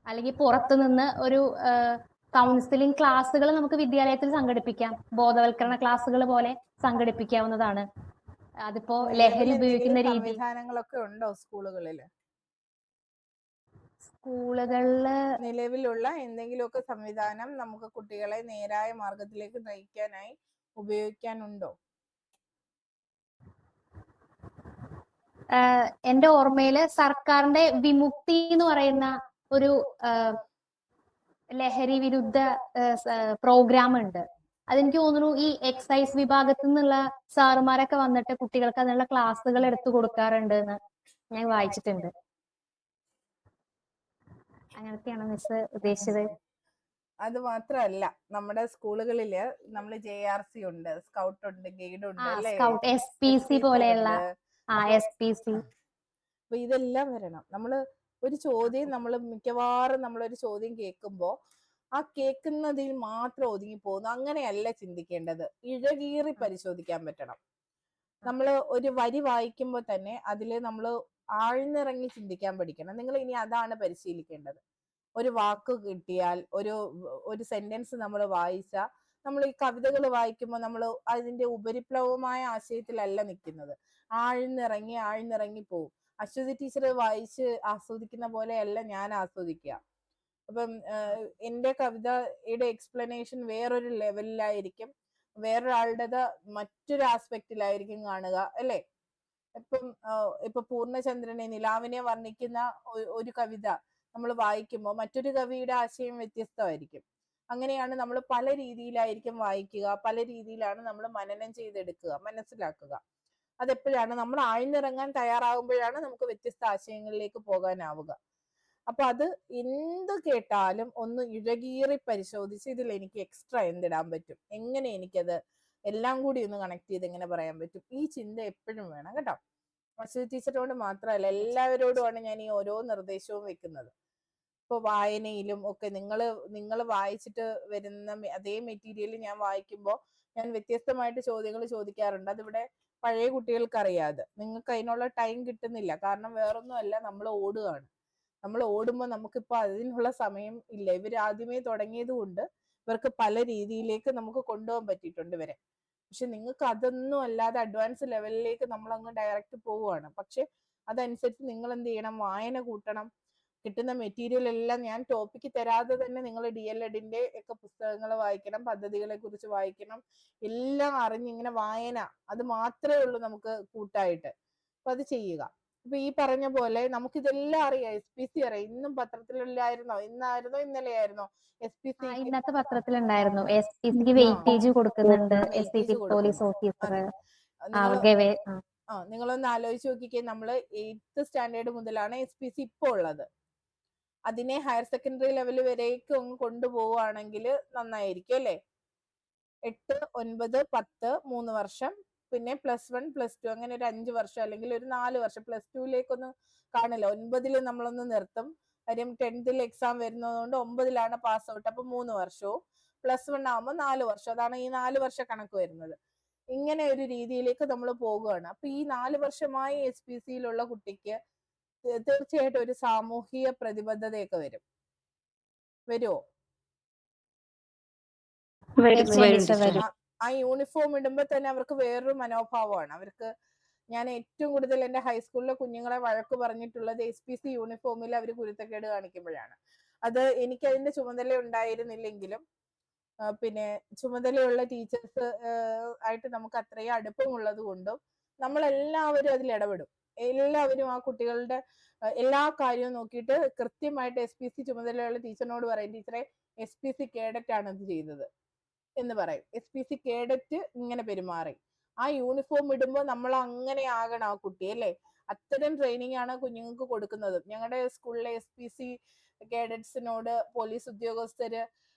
അല്ലെങ്കിൽ പുറത്തു നിന്ന് ഒരു കൗൺസിലിംഗ് ക്ലാസ്സുകൾ നമുക്ക് വിദ്യാലയത്തിൽ സംഘടിപ്പിക്കാം. ബോധവൽക്കരണ ക്ലാസ്സുകൾ പോലെ സംഘടിപ്പിക്കാവുന്നതാണ്. അതിപ്പോ ലഹരി ഉപയോഗിക്കുന്ന രീതി സംവിധാനങ്ങളൊക്കെ ഉണ്ടോ സ്കൂളുകളില്? സ്കൂളുകളില് നിലവിലുള്ള എന്തെങ്കിലുമൊക്കെ സംവിധാനം നമുക്ക് കുട്ടികളെ നേരായ മാർഗത്തിലേക്ക് നയിക്കാനായി ഉപയോഗിക്കാനുണ്ടോ? എന്റെ ഓർമ്മയില് സർക്കാരിന്റെ വിമുക്തി എന്ന് പറയുന്ന ഒരു ലഹരി വിരുദ്ധ പ്രോഗ്രാം ഉണ്ട്. അതെനിക്ക് തോന്നുന്നു ഈ എക്സൈസ് വിഭാഗത്തിൽ നിന്നുള്ള സാറുമാരൊക്കെ വന്നിട്ട് കുട്ടികൾക്ക് അതിനുള്ള ക്ലാസ്സുകൾ എടുത്തു കൊടുക്കാറുണ്ട് എന്ന് ഞാൻ വായിച്ചിട്ടുണ്ട്. അങ്ങനത്തെയാണ് മിസ് ഉദ്ദേശിച്ചത്. അത് മാത്രല്ല, നമ്മുടെ സ്കൂളുകളില് നമ്മള് JRC ഉണ്ട്, സ്കൗട്ട് ഉണ്ട്, ഗൈഡ് ഉണ്ട്, അല്ലേ? SPC പോലെയുള്ള SPC. അപ്പൊ ഇതെല്ലാം വരണം. നമ്മള് ഒരു ചോദ്യം മിക്കവാറും നമ്മളൊരു ചോദ്യം കേൾക്കുമ്പോ ആ കേൾക്കുന്നതിൽ മാത്രം ഒതുങ്ങി പോകുന്നു. അങ്ങനെയല്ല ചിന്തിക്കേണ്ടത്. ഇഴകീറി പരിശോധിക്കാൻ പറ്റണം. നമ്മള് ഒരു വരി വായിക്കുമ്പോൾ തന്നെ അതില് നമ്മള് ആഴ്ന്നിറങ്ങി ചിന്തിക്കാൻ പഠിക്കണം. നിങ്ങൾ ഇനി അതാണ് പരിശീലിക്കേണ്ടത്. ഒരു വാക്ക് കിട്ടിയാൽ ഒരു സെന്റൻസ് നമ്മൾ വായിച്ചാൽ, നമ്മൾ ഈ കവിതകൾ വായിക്കുമ്പോൾ നമ്മൾ അതിന്റെ ഉപരിപ്ലവമായ ആശയത്തിലല്ല നിൽക്കുന്നത്. ആഴ്ന്നിറങ്ങി പോകും. അശ്വതി ടീച്ചർ വായിച്ച് ആസ്വദിക്കുന്ന പോലെയല്ല ഞാൻ ആസ്വദിക്കുക. അപ്പം എന്റെ കവിതയുടെ എക്സ്പ്ലനേഷൻ വേറൊരു ലെവലിലായിരിക്കും, വേറൊരാളുടേത് മറ്റൊരു ആസ്പെക്റ്റിലായിരിക്കും കാണുക, അല്ലേ? ഇപ്പൊ പൂർണ്ണചന്ദ്രനെ, നിലാവിനെ വർണ്ണിക്കുന്ന ഒരു കവിത നമ്മൾ വായിക്കുമ്പോൾ മറ്റൊരു കവിയുടെ ആശയം വ്യത്യസ്തമായിരിക്കും. അങ്ങനെയാണ് നമ്മൾ പല രീതിയിലായിരിക്കും വായിക്കുക, പല രീതിയിലാണ് നമ്മൾ മനനം ചെയ്തെടുക്കുക, മനസ്സിലാക്കുക. അതെപ്പോഴാണ് നമ്മൾ ആഴ്ന്നിറങ്ങാൻ തയ്യാറാകുമ്പോഴാണ് നമുക്ക് വ്യത്യസ്ത ആശയങ്ങളിലേക്ക് പോകാനാവുക. അപ്പൊ അത് എന്ത് കേട്ടാലും ഒന്ന് ഇഴകീറി പരിശോധിച്ച് ഇതിൽ എനിക്ക് എക്സ്ട്രാ എന്തിടാൻ പറ്റും, എങ്ങനെ എനിക്കത് എല്ലാം കൂടി ഒന്ന് കണക്ട് ചെയ്ത് എങ്ങനെ പറയാൻ പറ്റും, ഈ ചിന്ത എപ്പോഴും വേണം കേട്ടോ. അശ്വതി ടീച്ചറോട് മാത്രമല്ല, എല്ലാവരോടുമാണ് ഞാൻ ഈ ഓരോ നിർദ്ദേശവും വെക്കുന്നത്. ഇപ്പൊ വായനയിലും ഒക്കെ നിങ്ങൾ വായിച്ചിട്ട് വരുന്ന അതേ മെറ്റീരിയൽ ഞാൻ വായിക്കുമ്പോൾ ഞാൻ വ്യത്യസ്തമായിട്ട് ചോദ്യങ്ങൾ ചോദിക്കാറുണ്ട്. അതിവിടെ പഴയ കുട്ടികൾക്ക് അറിയാതെ, നിങ്ങൾക്ക് അതിനുള്ള ടൈം കിട്ടുന്നില്ല. കാരണം വേറൊന്നും അല്ല, നമ്മൾ ഓടുകയാണ്. നമ്മൾ ഓടുമ്പോൾ നമുക്കിപ്പോൾ അതിനുള്ള സമയം ഇല്ല. ഇവർ ആദ്യമേ തുടങ്ങിയത് കൊണ്ട് ഇവർക്ക് പല രീതിയിലേക്ക് നമുക്ക് കൊണ്ടുപോകാൻ പറ്റിയിട്ടുണ്ട് ഇവരെ. പക്ഷെ നിങ്ങൾക്ക് അതൊന്നും അല്ലാതെ അഡ്വാൻസ് ലെവലിലേക്ക് നമ്മൾ അങ്ങ് ഡയറക്റ്റ് പോവുകയാണ്. പക്ഷെ അതനുസരിച്ച് നിങ്ങൾ എന്ത് ചെയ്യണം? വായന കൂട്ടണം. കിട്ടുന്ന മെറ്റീരിയൽ എല്ലാം ഞാൻ ടോപ്പിക്ക് തരാതെ തന്നെ നിങ്ങൾ DLEDന്റെ ഒക്കെ പുസ്തകങ്ങൾ വായിക്കണം, പദ്ധതികളെ കുറിച്ച് വായിക്കണം. എല്ലാം അറിഞ്ഞിങ്ങനെ വായന, അത് മാത്രമേ ഉള്ളൂ നമുക്ക് കൂട്ടായിട്ട്. അപ്പൊ അത് ചെയ്യുക. ഇപ്പൊ ഈ പറഞ്ഞ പോലെ നമുക്കിതെല്ലാം അറിയാം. SPC അറിയാം. ഇന്നും പത്രത്തിലില്ലായിരുന്നോ? ഇന്നായിരുന്നോ ഇന്നലെയായിരുന്നോ SPC? ഇന്നത്തെ പത്രത്തിലുണ്ടായിരുന്നു. SPCക്ക് വെയിറ്റേജ് കൊടുക്കുന്നുണ്ട്. SPC police officer. നിങ്ങളൊന്ന് ആലോചിച്ച് നോക്കിക്കേ. നമ്മള് 8th സ്റ്റാൻഡേർഡ് മുതലാണ് SPC ഇപ്പോൾ ഉള്ളത്. അതിനെ ഹയർ സെക്കൻഡറി ലെവൽ വരേക്കും അങ്ങ് കൊണ്ടുപോവുകയാണെങ്കിൽ നന്നായിരിക്കും, അല്ലേ? 8, 9, 10 3 വർഷം, പിന്നെ +1 +2 അങ്ങനെ ഒരു 5 വർഷം, അല്ലെങ്കിൽ ഒരു 4 വർഷം. +2ലേക്കൊന്നും കാണില്ല. 9ൽ നമ്മളൊന്ന് നിർത്തും. കാര്യം 10th എക്സാം വരുന്നതുകൊണ്ട് 9ലാണ് പാസ് ഔട്ട്. അപ്പൊ 3 വർഷവും +1 ആകുമ്പോൾ 4 വർഷം. അതാണ് ഈ 4 വർഷ കണക്ക് വരുന്നത്. ഇങ്ങനെ ഒരു രീതിയിലേക്ക് നമ്മൾ പോകുകയാണ്. അപ്പൊ ഈ 4 വർഷമായി SPCയിലുള്ള കുട്ടിക്ക് തീർച്ചയായിട്ടും ഒരു സാമൂഹിക പ്രതിബദ്ധതയൊക്കെ വരുമോ? ആ യൂണിഫോം ഇടുമ്പോൾ തന്നെ അവർക്ക് വേറൊരു മനോഭാവമാണ്. ഞാൻ ഏറ്റവും കൂടുതൽ എൻ്റെ ഹൈസ്കൂളിലെ കുഞ്ഞുങ്ങളെ വഴക്ക് പറഞ്ഞിട്ടുള്ളത് SPC യൂണിഫോമിൽ അവർ കുരുത്തക്കേട് കാണിക്കുമ്പോഴാണ്. അത് എനിക്ക് അതിന്റെ ചുമതല ഉണ്ടായിരുന്നില്ലെങ്കിലും പിന്നെ ചുമതലയുള്ള ടീച്ചേഴ്സ് ആയിട്ട് നമുക്ക് അത്രയും അടുപ്പമുള്ളത് കൊണ്ടും നമ്മളെല്ലാവരും അതിൽ ഇടപെടും. എല്ലാവരും ആ കുട്ടികളുടെ എല്ലാ കാര്യവും നോക്കിയിട്ട് കൃത്യമായിട്ട് SPC ചുമതലയുള്ള ടീച്ചറിനോട് പറയും, ടീച്ചറെ SPC കേഡറ്റ് ആണ് ഇത് ചെയ്തത് എന്ന് പറയും. SPC കേഡറ്റ് ഇങ്ങനെ പെരുമാറി. ആ യൂണിഫോം ഇടുമ്പോൾ നമ്മൾ അങ്ങനെ ആകണം ആ കുട്ടി, അല്ലേ? അത്തരം ട്രെയിനിങ് ആണ് കുഞ്ഞുങ്ങൾക്ക് കൊടുക്കുന്നത്. ഞങ്ങളുടെ സ്കൂളിലെ SPC കേഡറ്റ്സിനോട് പോലീസ് ഉദ്യോഗസ്ഥര്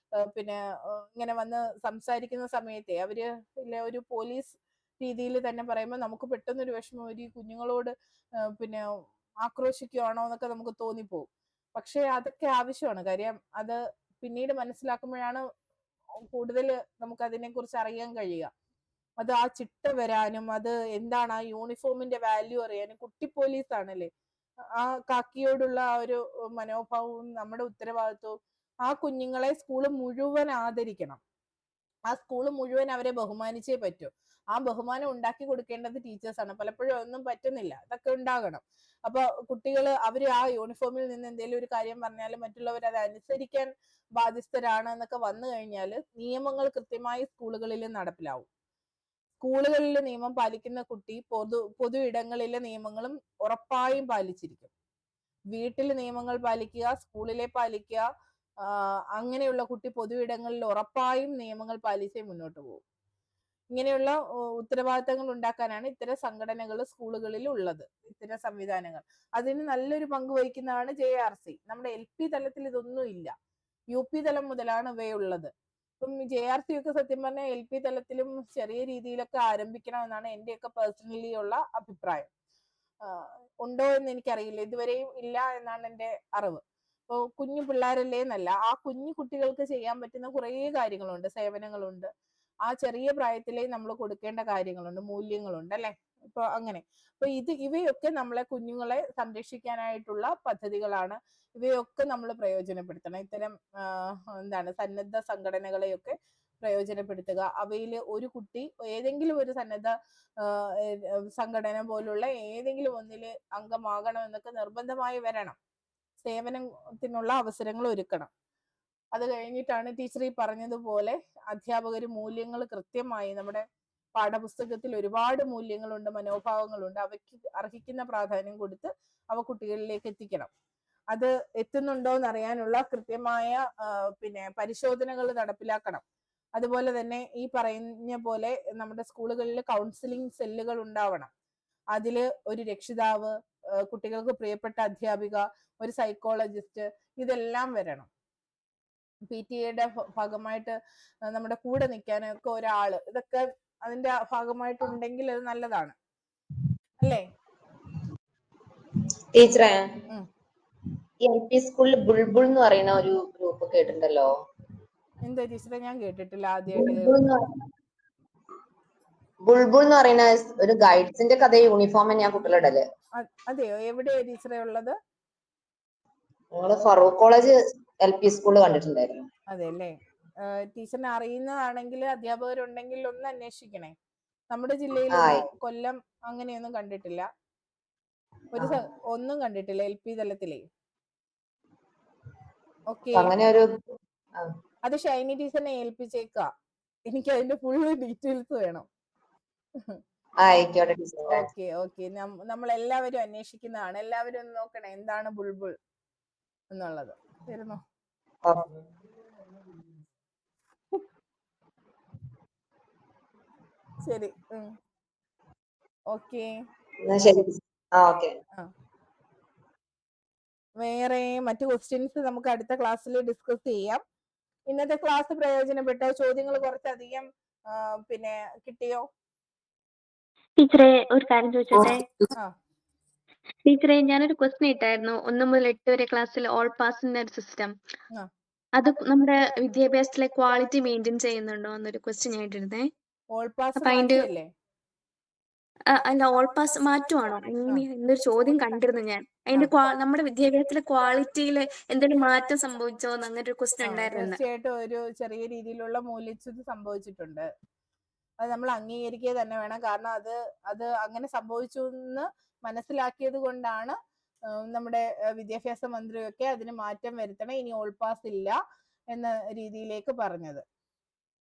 പിന്നെ ഇങ്ങനെ വന്ന് സംസാരിക്കുന്ന സമയത്തെ അവര് ഒരു പോലീസ് രീതിയിൽ തന്നെ പറയുമ്പോൾ നമുക്ക് പെട്ടെന്നൊരു വിഷമം ഈ കുഞ്ഞുങ്ങളോട് പിന്നെ ആക്രോശിക്കുകയാണോ എന്നൊക്കെ നമുക്ക് തോന്നിപ്പോവും. പക്ഷെ അതൊക്കെ ആവശ്യമാണ്. കാര്യം അത് പിന്നീട് മനസ്സിലാക്കുമ്പോഴാണ് കൂടുതൽ നമുക്ക് അതിനെ കുറിച്ച് അറിയാൻ കഴിയുക. അത് ആ ചിട്ട വരാനും അത് എന്താണ് ആ യൂണിഫോമിന്റെ വാല്യൂ അറിയാനും. കുട്ടി പോലീസ് ആണല്ലേ, ആ കാക്കിയോടുള്ള ആ ഒരു മനോഭാവവും നമ്മുടെ ഉത്തരവാദിത്വവും ആ കുഞ്ഞുങ്ങളെ സ്കൂള് മുഴുവൻ ആദരിക്കണം. ആ സ്കൂള് മുഴുവൻ അവരെ ബഹുമാനിച്ചേ പറ്റൂ. ആ ബഹുമാനം ഉണ്ടാക്കി കൊടുക്കേണ്ടത് ടീച്ചേഴ്സാണ്. പലപ്പോഴും ഒന്നും പറ്റുന്നില്ല, അതൊക്കെ ഉണ്ടാകണം. അപ്പൊ കുട്ടികൾ അവര് ആ യൂണിഫോമിൽ നിന്ന് എന്തെങ്കിലും ഒരു കാര്യം പറഞ്ഞാൽ മറ്റുള്ളവർ അത് അനുസരിക്കാൻ ബാധ്യസ്ഥരാണ് എന്നൊക്കെ വന്നു കഴിഞ്ഞാൽ നിയമങ്ങൾ കൃത്യമായി സ്കൂളുകളിൽ നടപ്പിലാവും. സ്കൂളുകളിൽ നിയമം പാലിക്കുന്ന കുട്ടി പൊതു ഇടങ്ങളിലെ നിയമങ്ങളും ഉറപ്പായും പാലിച്ചിരിക്കും. വീട്ടിൽ നിയമങ്ങൾ പാലിക്കുക, സ്കൂളിലെ പാലിക്കുക, അങ്ങനെയുള്ള കുട്ടി പൊതു ഇടങ്ങളിൽ ഉറപ്പായും നിയമങ്ങൾ പാലിച്ചേ മുന്നോട്ട് പോകും. ഇങ്ങനെയുള്ള ഉത്തരവാദിത്തങ്ങൾ ഉണ്ടാക്കാനാണ് ഇത്തരം സംഘടനകൾ സ്കൂളുകളിൽ ഉള്ളത്, ഇത്തരം സംവിധാനങ്ങൾ. അതിന് നല്ലൊരു പങ്ക് വഹിക്കുന്നതാണ് JRC. നമ്മുടെ LP തലത്തിൽ ഇതൊന്നും ഇല്ല, UP തലം മുതലാണ് ഇവയുള്ളത്. ഇപ്പം JRC ഒക്കെ സത്യം പറഞ്ഞാൽ LP തലത്തിലും ചെറിയ രീതിയിലൊക്കെ ആരംഭിക്കണമെന്നാണ് എന്റെയൊക്കെ പേഴ്സണലി ഉള്ള അഭിപ്രായം. ഉണ്ടോ എന്ന് എനിക്കറിയില്ല, ഇതുവരെയും ഇല്ല എന്നാണ് എൻ്റെ അറിവ്. ഇപ്പോൾ കുഞ്ഞു പിള്ളേരല്ലേ എന്നല്ല, ആ കുഞ്ഞു കുട്ടികൾക്ക് ചെയ്യാൻ പറ്റുന്ന കുറേ കാര്യങ്ങളുണ്ട്, സേവനങ്ങളുണ്ട്. ആ ചെറിയ പ്രായത്തിലേ നമ്മൾ കൊടുക്കേണ്ട കാര്യങ്ങളുണ്ട്, മൂല്യങ്ങളുണ്ട് അല്ലെ. ഇപ്പൊ അങ്ങനെ അപ്പൊ ഇവയൊക്കെ നമ്മളെ കുഞ്ഞുങ്ങളെ സംരക്ഷിക്കാനായിട്ടുള്ള പദ്ധതികളാണ്. ഇവയൊക്കെ നമ്മൾ പ്രയോജനപ്പെടുത്തണം. ഇത്തരം എന്താണ് സന്നദ്ധ സംഘടനകളെയൊക്കെ പ്രയോജനപ്പെടുത്തുക. അവയിൽ ഒരു കുട്ടി ഏതെങ്കിലും ഒരു സന്നദ്ധ സംഘടന പോലുള്ള ഏതെങ്കിലും ഒന്നിൽ അംഗമാകണം എന്നൊക്കെ നിർബന്ധമായി വരണം. സേവനത്തിനുള്ള അവസരങ്ങൾ ഒരുക്കണം. അത് കഴിഞ്ഞിട്ടാണ് ടീച്ചർ ഈ പറഞ്ഞതുപോലെ അധ്യാപകർ മൂല്യങ്ങൾ കൃത്യമായി, നമ്മുടെ പാഠപുസ്തകത്തിൽ ഒരുപാട് മൂല്യങ്ങളുണ്ട്, മനോഭാവങ്ങളുണ്ട്, അവയ്ക്ക് അർഹിക്കുന്ന പ്രാധാന്യം കൊടുത്ത് അവ കുട്ടികളിലേക്ക് എത്തിക്കണം. അത് എത്തുന്നുണ്ടോ എന്നറിയാനുള്ള കൃത്യമായ പരിശോധനകൾ നടപ്പിലാക്കണം. അതുപോലെ തന്നെ ഈ പറഞ്ഞ പോലെ നമ്മുടെ സ്കൂളുകളിൽ കൗൺസിലിംഗ് സെല്ലുകൾ ഉണ്ടാവണം. അതില് ഒരു രക്ഷിതാവ്, കുട്ടികൾക്ക് പ്രിയപ്പെട്ട അധ്യാപിക, ഒരു സൈക്കോളജിസ്റ്റ്, ഇതെല്ലാം വരണം. PTA ഭാഗമായിട്ട് നമ്മുടെ കൂടെ നിൽക്കാനൊക്കെ ഒരാള്, ഇതൊക്കെ അതിന്റെ ഭാഗമായിട്ടുണ്ടെങ്കിൽ അത് നല്ലതാണ് അല്ലേ ടീച്ചറെ? LP സ്കൂളിൽ ബുൾബുൾ എന്ന് പറയുന്ന ഒരു ഗ്രൂപ്പ് കേട്ടിട്ടുണ്ടല്ലോ? എന്താ ടീച്ചറെ? ഞാൻ കേട്ടിട്ടില്ല, ആദ്യമായിട്ട്. ബുൾബുൾ എന്ന് പറയുന്ന ഒരു ഗൈഡ്സിന്റെ കഥ യൂണിഫോം ഞാൻ കുട്ടികളിടല്. അതെയോ? എവിടെയാ ടീച്ചറെ ഉള്ളത്? ഞങ്ങള് ഫറൂഖ് കോളേജ് LP സ്കൂളിൽ കണ്ടിട്ടുണ്ടായിരുന്നു. അതെ അല്ലേ. ടീച്ചറിനെ അറിയുന്നതാണെങ്കിൽ, അധ്യാപകരുണ്ടെങ്കിൽ ഒന്ന് അന്വേഷിക്കണേ. നമ്മുടെ ജില്ലയിൽ കൊല്ലം അങ്ങനെയൊന്നും കണ്ടിട്ടില്ല, ഒന്നും കണ്ടിട്ടില്ല LP തലത്തിലേ. ഓക്കെ, അത് ഷൈനി ടീച്ചറിനെ ഏൽപ്പിച്ചേക്ക. എനിക്ക് അതിന്റെ ഫുൾ ഡീറ്റെയിൽസ് വേണം. ഓക്കെ ഓക്കെ, നമ്മൾ എല്ലാവരും അന്വേഷിക്കുന്നതാണ്. എല്ലാവരും ഒന്ന് നോക്കണേ എന്താണ് ബുൾബുൾ എന്നുള്ളത്. വരുന്നോ? ശരി, ഓക്കെ. വേറെ മറ്റു ക്വസ്റ്റ്യൻസ് നമുക്ക് അടുത്ത ക്ലാസ്സിൽ ഡിസ്കസ് ചെയ്യാം. ഇന്നത്തെ ക്ലാസ് പ്രയോജനപ്പെട്ടോ? ചോദ്യങ്ങൾ കുറച്ചധികം കിട്ടിയോ? ടീച്ചറെ ഒരു കാര്യം ചോദിച്ചോട്ടെ? ടീച്ചറെ, ഞാനൊരു ക്വസ്റ്റ്യൻ ഇട്ടായിരുന്നു, 1 മുതൽ 8 വരെ ക്ലാസ്സിൽ ഓൾ പാസിന്റെ ഒരു സിസ്റ്റം. അത് നമ്മുടെ വിദ്യാഭ്യാസത്തിലെ ക്വാളിറ്റി മെയിൻറ്റെയിൻ ചെയ്യുന്നുണ്ടോ എന്നൊരു ക്വസ്റ്റ്യൻ ഞാൻ ഇട്ടിരുന്നേ. അപ്പൊ അതിന്റെ അല്ല, ഓൾ പാസ് മാറ്റുവാണോ എന്നൊരു ചോദ്യം കണ്ടിരുന്നു ഞാൻ. അതിന്റെ നമ്മുടെ വിദ്യാഭ്യാസത്തിലെ ക്വാളിറ്റിയിൽ എന്തെങ്കിലും മാറ്റം സംഭവിച്ചോ എന്ന് അങ്ങനെ ഒരു ക്വസ്റ്റ്യൻ ഉണ്ടായിരുന്നു. തീർച്ചയായിട്ടും ഒരു ചെറിയ രീതിയിലുള്ള മൂല്യച്യുതി സംഭവിച്ചിട്ടുണ്ട്. അത് നമ്മൾ അംഗീകരിക്കുക തന്നെ വേണം. കാരണം അത് അങ്ങനെ സംഭവിച്ചു എന്ന് മനസ്സിലാക്കിയത് കൊണ്ടാണ് നമ്മുടെ വിദ്യാഭ്യാസ മന്ത്രിയൊക്കെ അതിന് മാറ്റം വരുത്തണം, ഇനി ഓൾ പാസ് ഇല്ല എന്ന രീതിയിലേക്ക് പറഞ്ഞത്.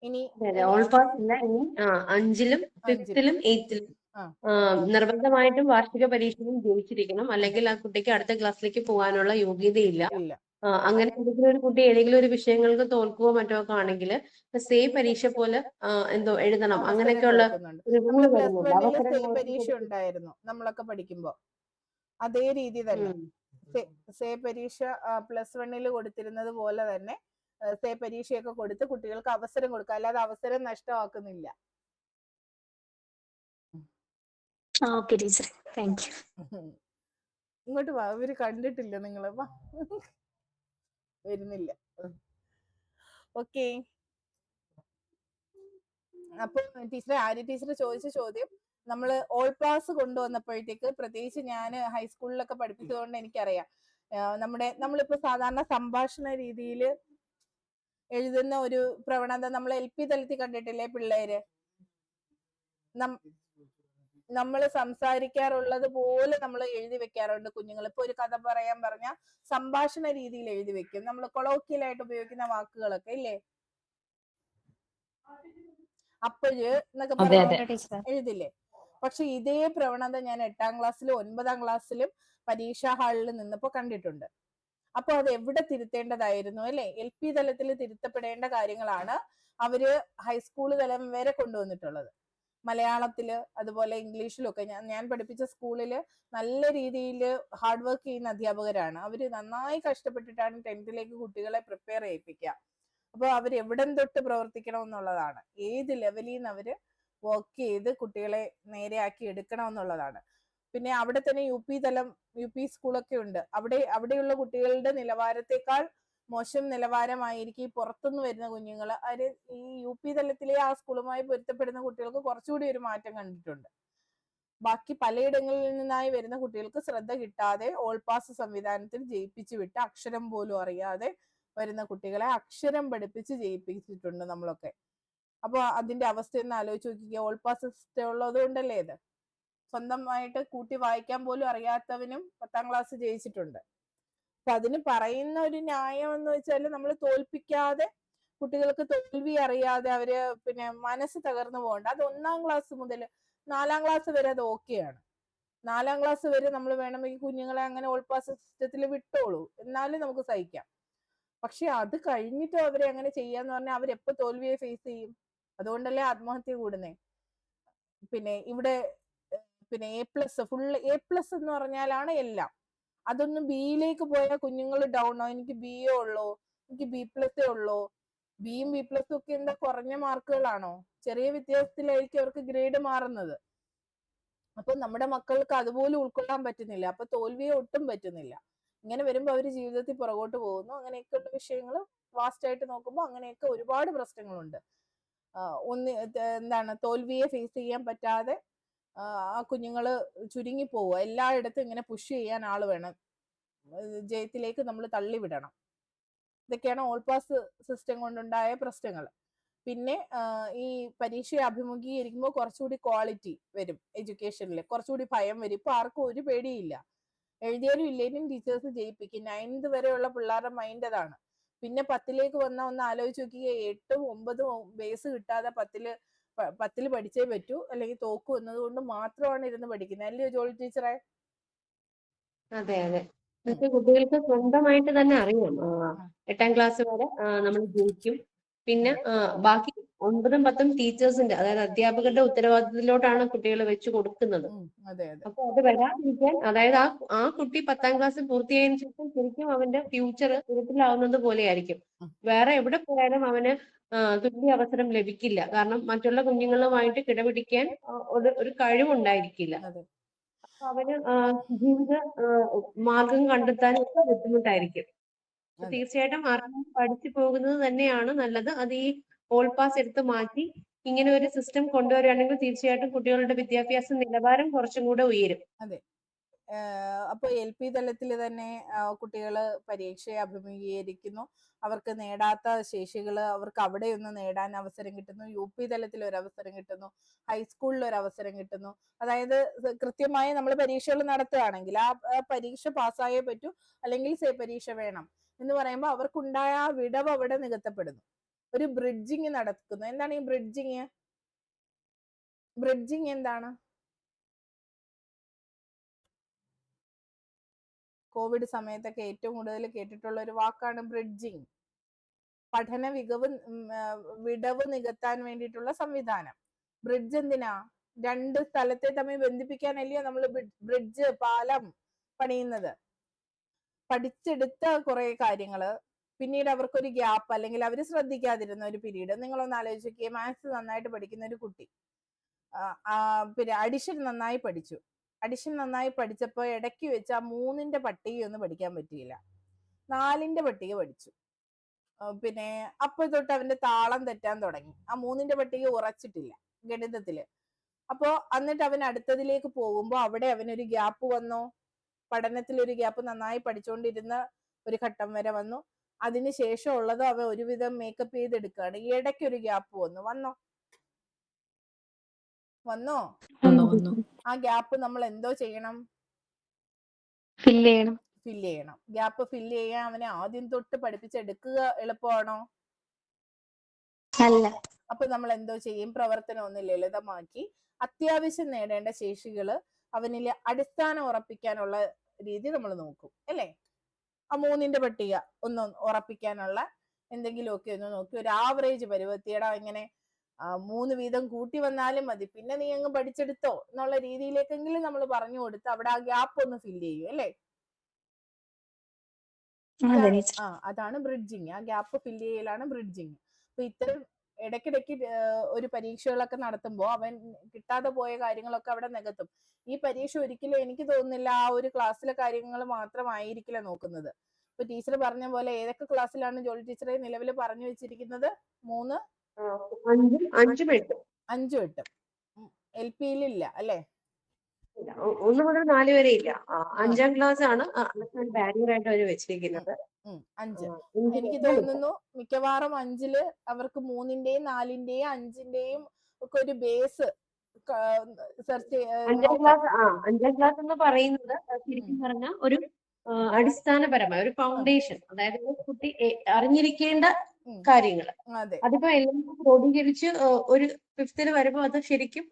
ഇനി ഓൾ പാസ് ഇല്ല, ഇനി 5ലും 5ലും 8ലും നിർബന്ധമായിട്ടും വാർഷിക പരീക്ഷയും ജയിച്ചിരിക്കണം, അല്ലെങ്കിൽ ആ കുട്ടിക്ക് അടുത്ത ക്ലാസ്സിലേക്ക് പോകാനുള്ള യോഗ്യതയില്ല. അങ്ങനെ ഏതെങ്കിലും ഒരു കുട്ടി ഏതെങ്കിലും ഒരു വിഷയങ്ങൾക്ക് തോൽക്കുകയോ മറ്റോ ഒക്കെ ആണെങ്കിൽ സെയിം പരീക്ഷ പോലെ എന്തോ എഴുതണം, അങ്ങനെയൊക്കെയുള്ള ഒരു റൂൾ വരുന്നുണ്ട്. പരീക്ഷ ഉണ്ടായിരുന്നു നമ്മളൊക്കെ പഠിക്കുമ്പോ. അതേ രീതി തന്നെ സേ പരീക്ഷ +1 കൊടുത്തിരുന്നത് പോലെ തന്നെ സേ പരീക്ഷയൊക്കെ കൊടുത്ത് കുട്ടികൾക്ക് അവസരം കൊടുക്കുക, അല്ലാതെ അവസരം നഷ്ടമാക്കുന്നില്ല. Okay teacher, thank you. ഇങ്ങോട്ട് വാ, ഇവര് കണ്ടിട്ടില്ല നിങ്ങളെ, വാ. വരുന്നില്ല. ഓക്കെ. അപ്പൊ ടീച്ചറെ, ആര്യ ടീച്ചർ ചോദിച്ച ചോദ്യം, നമ്മള് ഓൾ പാസ് കൊണ്ടുവന്നപ്പോഴത്തേക്ക്, പ്രത്യേകിച്ച് ഞാൻ ഹൈസ്കൂളിലൊക്കെ പഠിപ്പിച്ചതുകൊണ്ട് എനിക്കറിയാം, നമ്മളിപ്പോ സാധാരണ സംഭാഷണ രീതിയിൽ എഴുതുന്ന ഒരു പ്രവണത നമ്മൾ LP തലത്തിൽ കണ്ടിട്ടില്ലേ പിള്ളേര്? നമ്മൾ സംസാരിക്കാറുള്ളത് പോലെ നമ്മൾ എഴുതി വെക്കാറുണ്ട് കുഞ്ഞുങ്ങൾ. ഇപ്പൊ ഒരു കഥ പറയാൻ പറഞ്ഞാൽ സംഭാഷണ രീതിയിൽ എഴുതി വെക്കും, നമ്മൾ കൊളോക്കിയലായിട്ട് ഉപയോഗിക്കുന്ന വാക്കുകളൊക്കെ ഇല്ലേ, അപ്പോഴ് എന്നൊക്കെ പറഞ്ഞ എഴുതില്ലേ. പക്ഷെ ഇതേ പ്രവണത ഞാൻ 8ാം ക്ലാസ്സിലും 9ാം ക്ലാസ്സിലും പരീക്ഷാ ഹാളിൽ നിന്നപ്പോ കണ്ടിട്ടുണ്ട്. അപ്പൊ അത് എവിടെ തിരുത്തേണ്ടതായിരുന്നു അല്ലെ? LP തലത്തിൽ തിരുത്തപ്പെടേണ്ട കാര്യങ്ങളാണ് അവര് ഹൈസ്കൂൾ തലം വരെ കൊണ്ടുവന്നിട്ടുള്ളത്. മലയാളത്തില് അതുപോലെ ഇംഗ്ലീഷിലും ഒക്കെ ഞാൻ പഠിപ്പിച്ച സ്കൂളില് നല്ല രീതിയിൽ ഹാർഡ് വർക്ക് ചെയ്യുന്ന അധ്യാപകരാണ്. അവര് നന്നായി കഷ്ടപ്പെട്ടിട്ടാണ് 10th കുട്ടികളെ പ്രിപ്പയർ ചെയ്യിപ്പിക്കുക. അപ്പൊ അവർ എവിടം തൊട്ട് പ്രവർത്തിക്കണം എന്നുള്ളതാണ്, ഏത് ലെവലിൽ നിന്ന് അവര് വർക്ക് ചെയ്ത് കുട്ടികളെ നേരെയാക്കി എടുക്കണം എന്നുള്ളതാണ്. പിന്നെ അവിടെ തന്നെ UP സ്കൂളൊക്കെ ഉണ്ട്. അവിടെയുള്ള കുട്ടികളുടെ നിലവാരത്തെക്കാൾ മോശം നിലവാരമായിരിക്കും പുറത്തുനിന്ന് വരുന്ന കുഞ്ഞുങ്ങൾ. അവര് ഈ UP തലത്തിലെ ആ സ്കൂളുമായി പൊരുത്തപ്പെടുന്ന കുട്ടികൾക്ക് കുറച്ചുകൂടി ഒരു മാറ്റം കണ്ടിട്ടുണ്ട്. ബാക്കി പലയിടങ്ങളിൽ നിന്നായി വരുന്ന കുട്ടികൾക്ക് ശ്രദ്ധ കിട്ടാതെ ഓൾ പാസ് സംവിധാനത്തിൽ ജയിപ്പിച്ചു വിട്ട് അക്ഷരം പോലും അറിയാതെ വരുന്ന കുട്ടികളെ അക്ഷരം പഠിപ്പിച്ച് ജയിപ്പിച്ചിട്ടുണ്ട് നമ്മളൊക്കെ. അപ്പൊ അതിന്റെ അവസ്ഥയൊന്ന് ആലോചിച്ച് നോക്കിക്കുക. ഓൾ പാസ് സിസ്റ്റം ഉള്ളത് കൊണ്ടല്ലേ ഇത്. സ്വന്തമായിട്ട് കൂട്ടി വായിക്കാൻ പോലും അറിയാത്തവനും 10ാം ക്ലാസ് ജയിച്ചിട്ടുണ്ട്. അപ്പൊ അതിന് പറയുന്ന ഒരു ന്യായം എന്ന് വെച്ചാൽ, നമ്മൾ തോൽപ്പിക്കാതെ, കുട്ടികൾക്ക് തോൽവി അറിയാതെ അവര് പിന്നെ മനസ്സ് തകർന്നു പോകണ്ട. അത് 1ാം ക്ലാസ് മുതൽ 4ാം ക്ലാസ് വരെ അത് ഓക്കെയാണ്. 4ാം ക്ലാസ് വരെ നമ്മൾ വേണമെങ്കിൽ കുഞ്ഞുങ്ങളെ അങ്ങനെ ഓൾ പാസ് സിസ്റ്റത്തിൽ വിട്ടോളൂ, എന്നാലും നമുക്ക് സഹിക്കാം. പക്ഷെ അത് കഴിഞ്ഞിട്ട് അവരെ അങ്ങനെ ചെയ്യാന്ന് പറഞ്ഞാൽ അവരെപ്പോ തോൽവിയെ ഫേസ് ചെയ്യും? അതുകൊണ്ടല്ലേ ആത്മഹത്യ കൂടുന്നേ. പിന്നെ ഇവിടെ പിന്നെ A+ ഫുൾ A+ എന്ന് പറഞ്ഞാലാണ് എല്ലാം. അതൊന്ന് ബിയിലേക്ക് പോയാൽ കുഞ്ഞുങ്ങൾ ഡൗൺ. എനിക്ക് BA ഉള്ളൂ, എനിക്ക് B+ ഉള്ളൂ. ബിയും B+ ഒക്കെ എന്താ കുറഞ്ഞ മാർക്കുകളാണോ? ചെറിയ വ്യത്യാസത്തിലായിരിക്കും അവർക്ക് ഗ്രേഡ് മാറുന്നത്. അപ്പൊ നമ്മുടെ മക്കൾക്ക് അതുപോലും ഉൾക്കൊള്ളാൻ പറ്റുന്നില്ല. അപ്പൊ തോൽവിയെ ഒട്ടും പറ്റുന്നില്ല. ഇങ്ങനെ വരുമ്പോ അവര് ജീവിതത്തിൽ പുറകോട്ട് പോകുന്നു. അങ്ങനെയൊക്കെയുള്ള വിഷയങ്ങൾ വാസ്റ്റ് ആയിട്ട് നോക്കുമ്പോൾ അങ്ങനെയൊക്കെ ഒരുപാട് പ്രശ്നങ്ങളുണ്ട്. എന്താണ്, തോൽവിയെ ഫേസ് ചെയ്യാൻ പറ്റാതെ ആ കുഞ്ഞുങ്ങള് ചുരുങ്ങി പോവുക. എല്ലായിടത്തും ഇങ്ങനെ പുഷ് ചെയ്യാൻ ആള് വേണം, ജയത്തിലേക്ക് നമ്മൾ തള്ളിവിടണം. ഇതൊക്കെയാണ് ഓൾ പാസ് സിസ്റ്റം കൊണ്ടുണ്ടായ പ്രശ്നങ്ങൾ. പിന്നെ ഈ പരീക്ഷയെ അഭിമുഖീകരിക്കുമ്പോൾ കുറച്ചുകൂടി ക്വാളിറ്റി വരും എഡ്യൂക്കേഷനിൽ, കുറച്ചുകൂടി ഭയം വരും. ഇപ്പൊ ആർക്കും ഒരു പേടിയില്ല. എഴുതിയാലും ഇല്ലേലും ടീച്ചേഴ്സ് ജയിപ്പിക്കും. 9th വരെയുള്ള പിള്ളേരുടെ മൈൻഡ് അതാണ്. പിന്നെ 10ലേക്ക് വന്നാൽ ഒന്ന് ആലോചിച്ച് നോക്കിയേ, 8ഉം 9ഉം ബേസ് കിട്ടാതെ 10ൽ പഠിച്ചേ പറ്റൂ, അല്ലെങ്കിൽ തോക്കും എന്നതുകൊണ്ട് മാത്രമാണ് ഇരുന്ന് പഠിക്കുന്നത്. അല്ലയോ ജോളി ടീച്ചറെ? അതെ അതെ, പക്ഷെ കുട്ടികൾക്ക് സ്വന്തമായിട്ട് തന്നെ അറിയാം 8ാം ക്ലാസ് വരെ നമ്മൾ ജയിക്കും. പിന്നെ ബാക്കി 9ഉം 10ഉം ടീച്ചേഴ്സിന്റെ, അതായത് അധ്യാപകരുടെ ഉത്തരവാദിത്തത്തിലോട്ടാണ് കുട്ടികൾ വെച്ച് കൊടുക്കുന്നത്. അപ്പൊ അത് വരാതിരിക്കാൻ, അതായത് ആ കുട്ടി 10ാം ക്ലാസ് പൂർത്തിയായതിനു ശേഷം ശരിക്കും അവന്റെ ഫ്യൂച്ചർ ഇരുട്ടിലാവുന്നത് പോലെ ആയിരിക്കും. വേറെ എവിടെ പോയാലും അവന് തുല്യ അവസരം ലഭിക്കില്ല. കാരണം മറ്റുള്ള കുഞ്ഞുങ്ങളുമായിട്ട് കിടപിടിക്കാൻ ഒരു കഴിവുണ്ടായിരിക്കില്ല. അപ്പൊ അവന് ജീവിത മാർഗം കണ്ടെത്താൻ ഒക്കെ ബുദ്ധിമുട്ടായിരിക്കും. തീർച്ചയായിട്ടും അറിഞ്ഞ് പഠിച്ചു പോകുന്നത് തന്നെയാണ് നല്ലത്. അത് ഈ ഓൾ പാസ് എടുത്ത് മാറ്റി ഇങ്ങനെ ഒരു സിസ്റ്റം കൊണ്ടുവരികയാണെങ്കിൽ തീർച്ചയായിട്ടും കുട്ടികളുടെ വിദ്യാഭ്യാസ നിലവാരം കുറച്ചും കൂടെ ഉയരും. അതെ. അപ്പൊ LP തലത്തിൽ തന്നെ കുട്ടികൾ പരീക്ഷയെ അഭിമുഖീകരിക്കുന്നു. അവർക്ക് നേടാത്ത ശേഷികൾ അവർക്ക് അവിടെ ഒന്ന് നേടാൻ അവസരം കിട്ടുന്നു. UP തലത്തിൽ ഒരു അവസരം കിട്ടുന്നു, ഹൈസ്കൂളിൽ ഒരു അവസരം കിട്ടുന്നു. അതായത് കൃത്യമായി നമ്മൾ പരീക്ഷകൾ നടത്തുകയാണെങ്കിൽ ആ പരീക്ഷ പാസ്സായേ പറ്റൂ, അല്ലെങ്കിൽ സേ പരീക്ഷ വേണം എന്ന് പറയുമ്പോൾ അവർക്കുണ്ടായ ആ വിടവ് അവിടെ നികത്തപ്പെടുന്നു. ഒരു ബ്രിഡ്ജിങ് നടക്കുന്നു. എന്താണ് ഈ ബ്രിഡ്ജിങ്? ബ്രിഡ്ജിങ് എന്താണ്? കോവിഡ് സമയത്തൊക്കെ ഏറ്റവും കൂടുതൽ കേട്ടിട്ടുള്ള ഒരു വാക്കാണ് ബ്രിഡ്ജിങ്. പഠന വിടവ് നികത്താൻ വേണ്ടിയിട്ടുള്ള സംവിധാനം. ബ്രിഡ്ജ് എന്തിനാ? രണ്ട് സ്ഥലത്തെ തമ്മിൽ ബന്ധിപ്പിക്കാനല്ലയോ നമ്മൾ ബ്രിഡ്ജ്, പാലം പണിയുന്നത്. പഠിച്ചെടുത്ത കുറെ കാര്യങ്ങള് പിന്നീട് അവർക്കൊരു ഗ്യാപ്പ്, അല്ലെങ്കിൽ അവർ ശ്രദ്ധിക്കാതിരുന്ന ഒരു പീരീഡ്. നിങ്ങളൊന്ന് ആലോചിക്കുക, മാത്സ് നന്നായിട്ട് പഠിക്കുന്ന ഒരു കുട്ടി പിന്നെ അഡിഷൻ നന്നായി പഠിച്ചു. അഡിഷൻ നന്നായി പഠിച്ചപ്പോൾ ഇടയ്ക്ക് വെച്ച് ആ 3ന്റെ പട്ടികയൊന്നും പഠിക്കാൻ പറ്റിയില്ല, 4ന്റെ പട്ടിക പഠിച്ചു. പിന്നെ അപ്പോൾ തൊട്ട് അവന്റെ താളം തെറ്റാൻ തുടങ്ങി. ആ 3ന്റെ പട്ടിക ഉറച്ചിട്ടില്ല ഗണിതത്തില്. അപ്പോ എന്നിട്ട് അവൻ അടുത്തതിലേക്ക് പോകുമ്പോൾ അവിടെ അവനൊരു ഗ്യാപ്പ് വന്നു. പഠനത്തിൽ ഒരു ഗ്യാപ്പ്, നന്നായി പഠിച്ചുകൊണ്ടിരുന്ന ഒരു ഘട്ടം വരെ വന്നു. അതിനുശേഷം ഉള്ളത് അവൻ ഒരുവിധം മേക്കപ്പ് ചെയ്തെടുക്കുകയാണ്. ഈ ഇടയ്ക്ക് ഒരു ഗ്യാപ്പ് വന്നോ? ആ ഗ്യാപ്പ് നമ്മൾ എന്തോ ചെയ്യണം? ഫില്ല് ചെയ്യണം. ഗ്യാപ്പ് ഫില്ല് ചെയ്യാൻ അവനെ ആദ്യം തൊട്ട് പഠിപ്പിച്ചെടുക്കുക എളുപ്പമാണോ? അല്ല. അപ്പൊ നമ്മൾ എന്തോ ചെയ്യും? പ്രവർത്തനം ഒന്ന് ലളിതമാക്കി അത്യാവശ്യം നേടേണ്ട ശേഷികള് അവനിൽ അടിസ്ഥാനം ഉറപ്പിക്കാനുള്ള രീതി നമ്മൾ നോക്കും, അല്ലേ? ആ 3ന്റെ പട്ടിക ഒന്ന് ഉറപ്പിക്കാനുള്ള എന്തെങ്കിലുമൊക്കെ ഒന്ന് നോക്കി ഒരു ആവറേജ് പരുവത്തിയടാ, ഇങ്ങനെ 3 വീതം കൂട്ടി വന്നാലും മതി, പിന്നെ നീ അങ്ങ് പഠിച്ചെടുത്തോ എന്നുള്ള രീതിയിലേക്കെങ്കിലും നമ്മൾ പറഞ്ഞു കൊടുത്ത് അവിടെ ആ ഗ്യാപ്പ് ഒന്ന് ഫില്ല് ചെയ്യും, അല്ലേ? അതാണ് ബ്രിഡ്ജിങ്. ആ ഗ്യാപ്പ് ഫില്ല് ചെയ്യലാണ് ബ്രിഡ്ജിങ്. അപ്പൊ ഇത്തരം ഇടയ്ക്കിടയ്ക്ക് ഒരു പരീക്ഷകളൊക്കെ നടത്തുമ്പോൾ അവൻ കിട്ടാതെ പോയ കാര്യങ്ങളൊക്കെ അവിടെ നികത്തും. ഈ പരീക്ഷ ഒരിക്കലും എനിക്ക് തോന്നുന്നില്ല ആ ഒരു ക്ലാസ്സിലെ കാര്യങ്ങൾ മാത്രമായിരിക്കില്ല നോക്കുന്നത്. ഇപ്പൊ ടീച്ചർ പറഞ്ഞ പോലെ ഏതൊക്കെ ക്ലാസ്സിലാണ് ജോളി ടീച്ചറെ നിലവിൽ പറഞ്ഞു വെച്ചിരിക്കുന്നത്? 3, 5, 5, 8. LP-യിലില്ല അല്ലേ? 1 മുതൽ 4 വരെ ഇല്ല. 5ാം ക്ലാസ് ആണ് ബാരിയർ ആയിട്ട് അവർ വെച്ചിരിക്കുന്നത്. 5. എനിക്ക് തോന്നുന്നു മിക്കവാറും 5-ല് അവർക്ക് 3ന്റെയും 4ന്റെയും 5ന്റെയും ഒക്കെ ഒരു ബേസ് 5ാം ക്ലാസ് എന്ന് പറയുന്നത് ശരിക്കും പറഞ്ഞാൽ ഒരു അടിസ്ഥാനപരമായ ഒരു ഫൗണ്ടേഷൻ, അതായത് കുട്ടി അറിഞ്ഞിരിക്കേണ്ട കാര്യങ്ങൾ. അതിപ്പോ എല്ലാം ക്രോഡീകരിച്ച് ഒരു 5th വരുമ്പോൾ അത് ശരിക്കും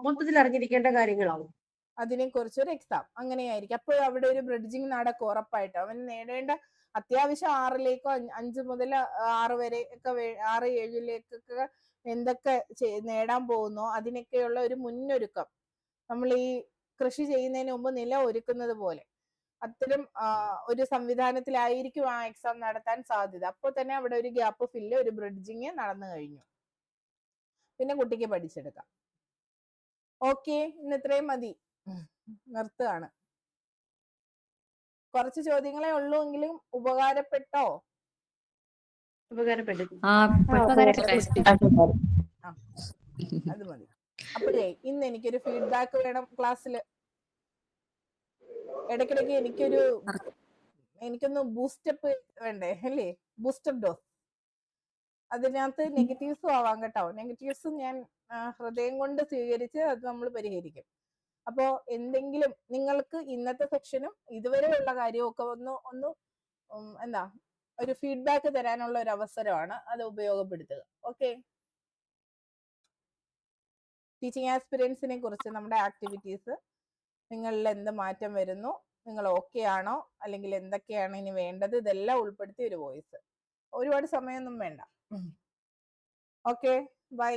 മൊത്തത്തിൽ അറിഞ്ഞിരിക്കേണ്ട കാര്യങ്ങളാവും. അതിനെ കുറിച്ചൊരു എക്സാം അങ്ങനെയായിരിക്കും. അപ്പോൾ അവിടെ ഒരു ബ്രിഡ്ജിങ് നടക്കും ഉറപ്പായിട്ട്. അവൻ നേടേണ്ട അത്യാവശ്യം 6ലേക്കോ 5 മുതൽ 6 വരെ ഒക്കെ 6, 7ലേക്കൊക്കെ എന്തൊക്കെ നേടാൻ പോകുന്നോ അതിനൊക്കെയുള്ള ഒരു മുന്നൊരുക്കം. നമ്മൾ ഈ കൃഷി ചെയ്യുന്നതിന് മുമ്പ് നില ഒരുക്കുന്നത് പോലെ അത്തരം ഒരു സംവിധാനത്തിലായിരിക്കും ആ എക്സാം നടത്താൻ സാധ്യത. അപ്പോൾ തന്നെ അവിടെ ഒരു ഗ്യാപ്പ് ഫില്ല്, ഒരു ബ്രിഡ്ജിങ് നടന്നു കഴിഞ്ഞു. പിന്നെ കുട്ടിക്ക് പഠിച്ചെടുക്കാം. ഓക്കെ, ഇന്ന് ഇത്രയും മതി, നിർത്തുകയാണ്. കുറച്ച് ചോദ്യങ്ങളെ ഉള്ളൂ എങ്കിലും ഉപകാരപ്പെട്ടോ? അത് മതി. അപ്പോഴേ ഇന്ന് എനിക്കൊരു ഫീഡ്ബാക്ക് വേണം ക്ലാസ്സിൽ. ഇടയ്ക്കിടയ്ക്ക് എനിക്കൊന്ന് ബൂസ്റ്റപ്പ് വേണ്ടേ, അല്ലേ? Booster dose. അതിനകത്ത് നെഗറ്റീവ്സും ആവാം കേട്ടോ. നെഗറ്റീവ്സും ഞാൻ ഹൃദയം കൊണ്ട് സ്വീകരിച്ച് അത് നമ്മൾ പരിഹരിക്കും. അപ്പോ എന്തെങ്കിലും നിങ്ങൾക്ക് ഇന്നത്തെ സെക്ഷനും ഇതുവരെയുള്ള കാര്യവും ഒക്കെ ഒന്ന് എന്താ ഒരു ഫീഡ്ബാക്ക് തരാനുള്ള ഒരു അവസരമാണ്, അത് ഉപയോഗപ്പെടുത്തുക. ഓക്കെ, ടീച്ചിങ് ആസ്പിരൻസിനെ കുറിച്ച് നമ്മുടെ ആക്ടിവിറ്റീസ്, നിങ്ങളിൽ എന്ത് മാറ്റം വരുന്നു, നിങ്ങൾ ഓക്കെ ആണോ, അല്ലെങ്കിൽ എന്തൊക്കെയാണ് ഇനി വേണ്ടത്, ഇതെല്ലാം ഉൾപ്പെടുത്തി ഒരു വോയിസ്. ഒരുപാട് സമയമൊന്നും വേണ്ട. Okay, by.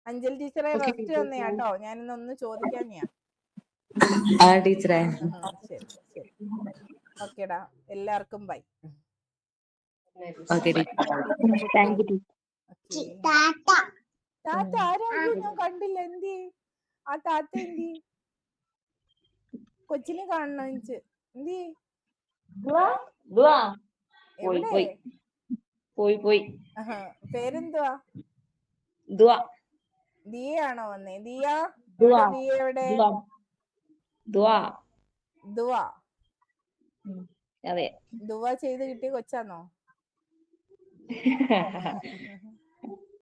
അഞ്ജൽ ടീച്ചറെ റെസ്റ്റ് തന്നെയാട്ടോ, ഞാനിന്നൊന്ന് ചോദിക്കാൻ ഞാൻ. ടീച്ചറെ ശരി ശരി, ഓക്കേടാ, എല്ലാവർക്കും ബൈ. താത്ത ആരായിരുന്നു? ഞാൻ കണ്ടില്ല. എന്തി ആ താത്ത? എന്തി കൊച്ചിനെ കാണണം എനിക്ക്. എന്തി പോയി. പേരെന്തുവാ? ദിയാണോ വന്നേ? ദിയ എവിടെ? ദുവ ചെയ്ത് കിട്ടിയ കൊച്ചാന്നോ?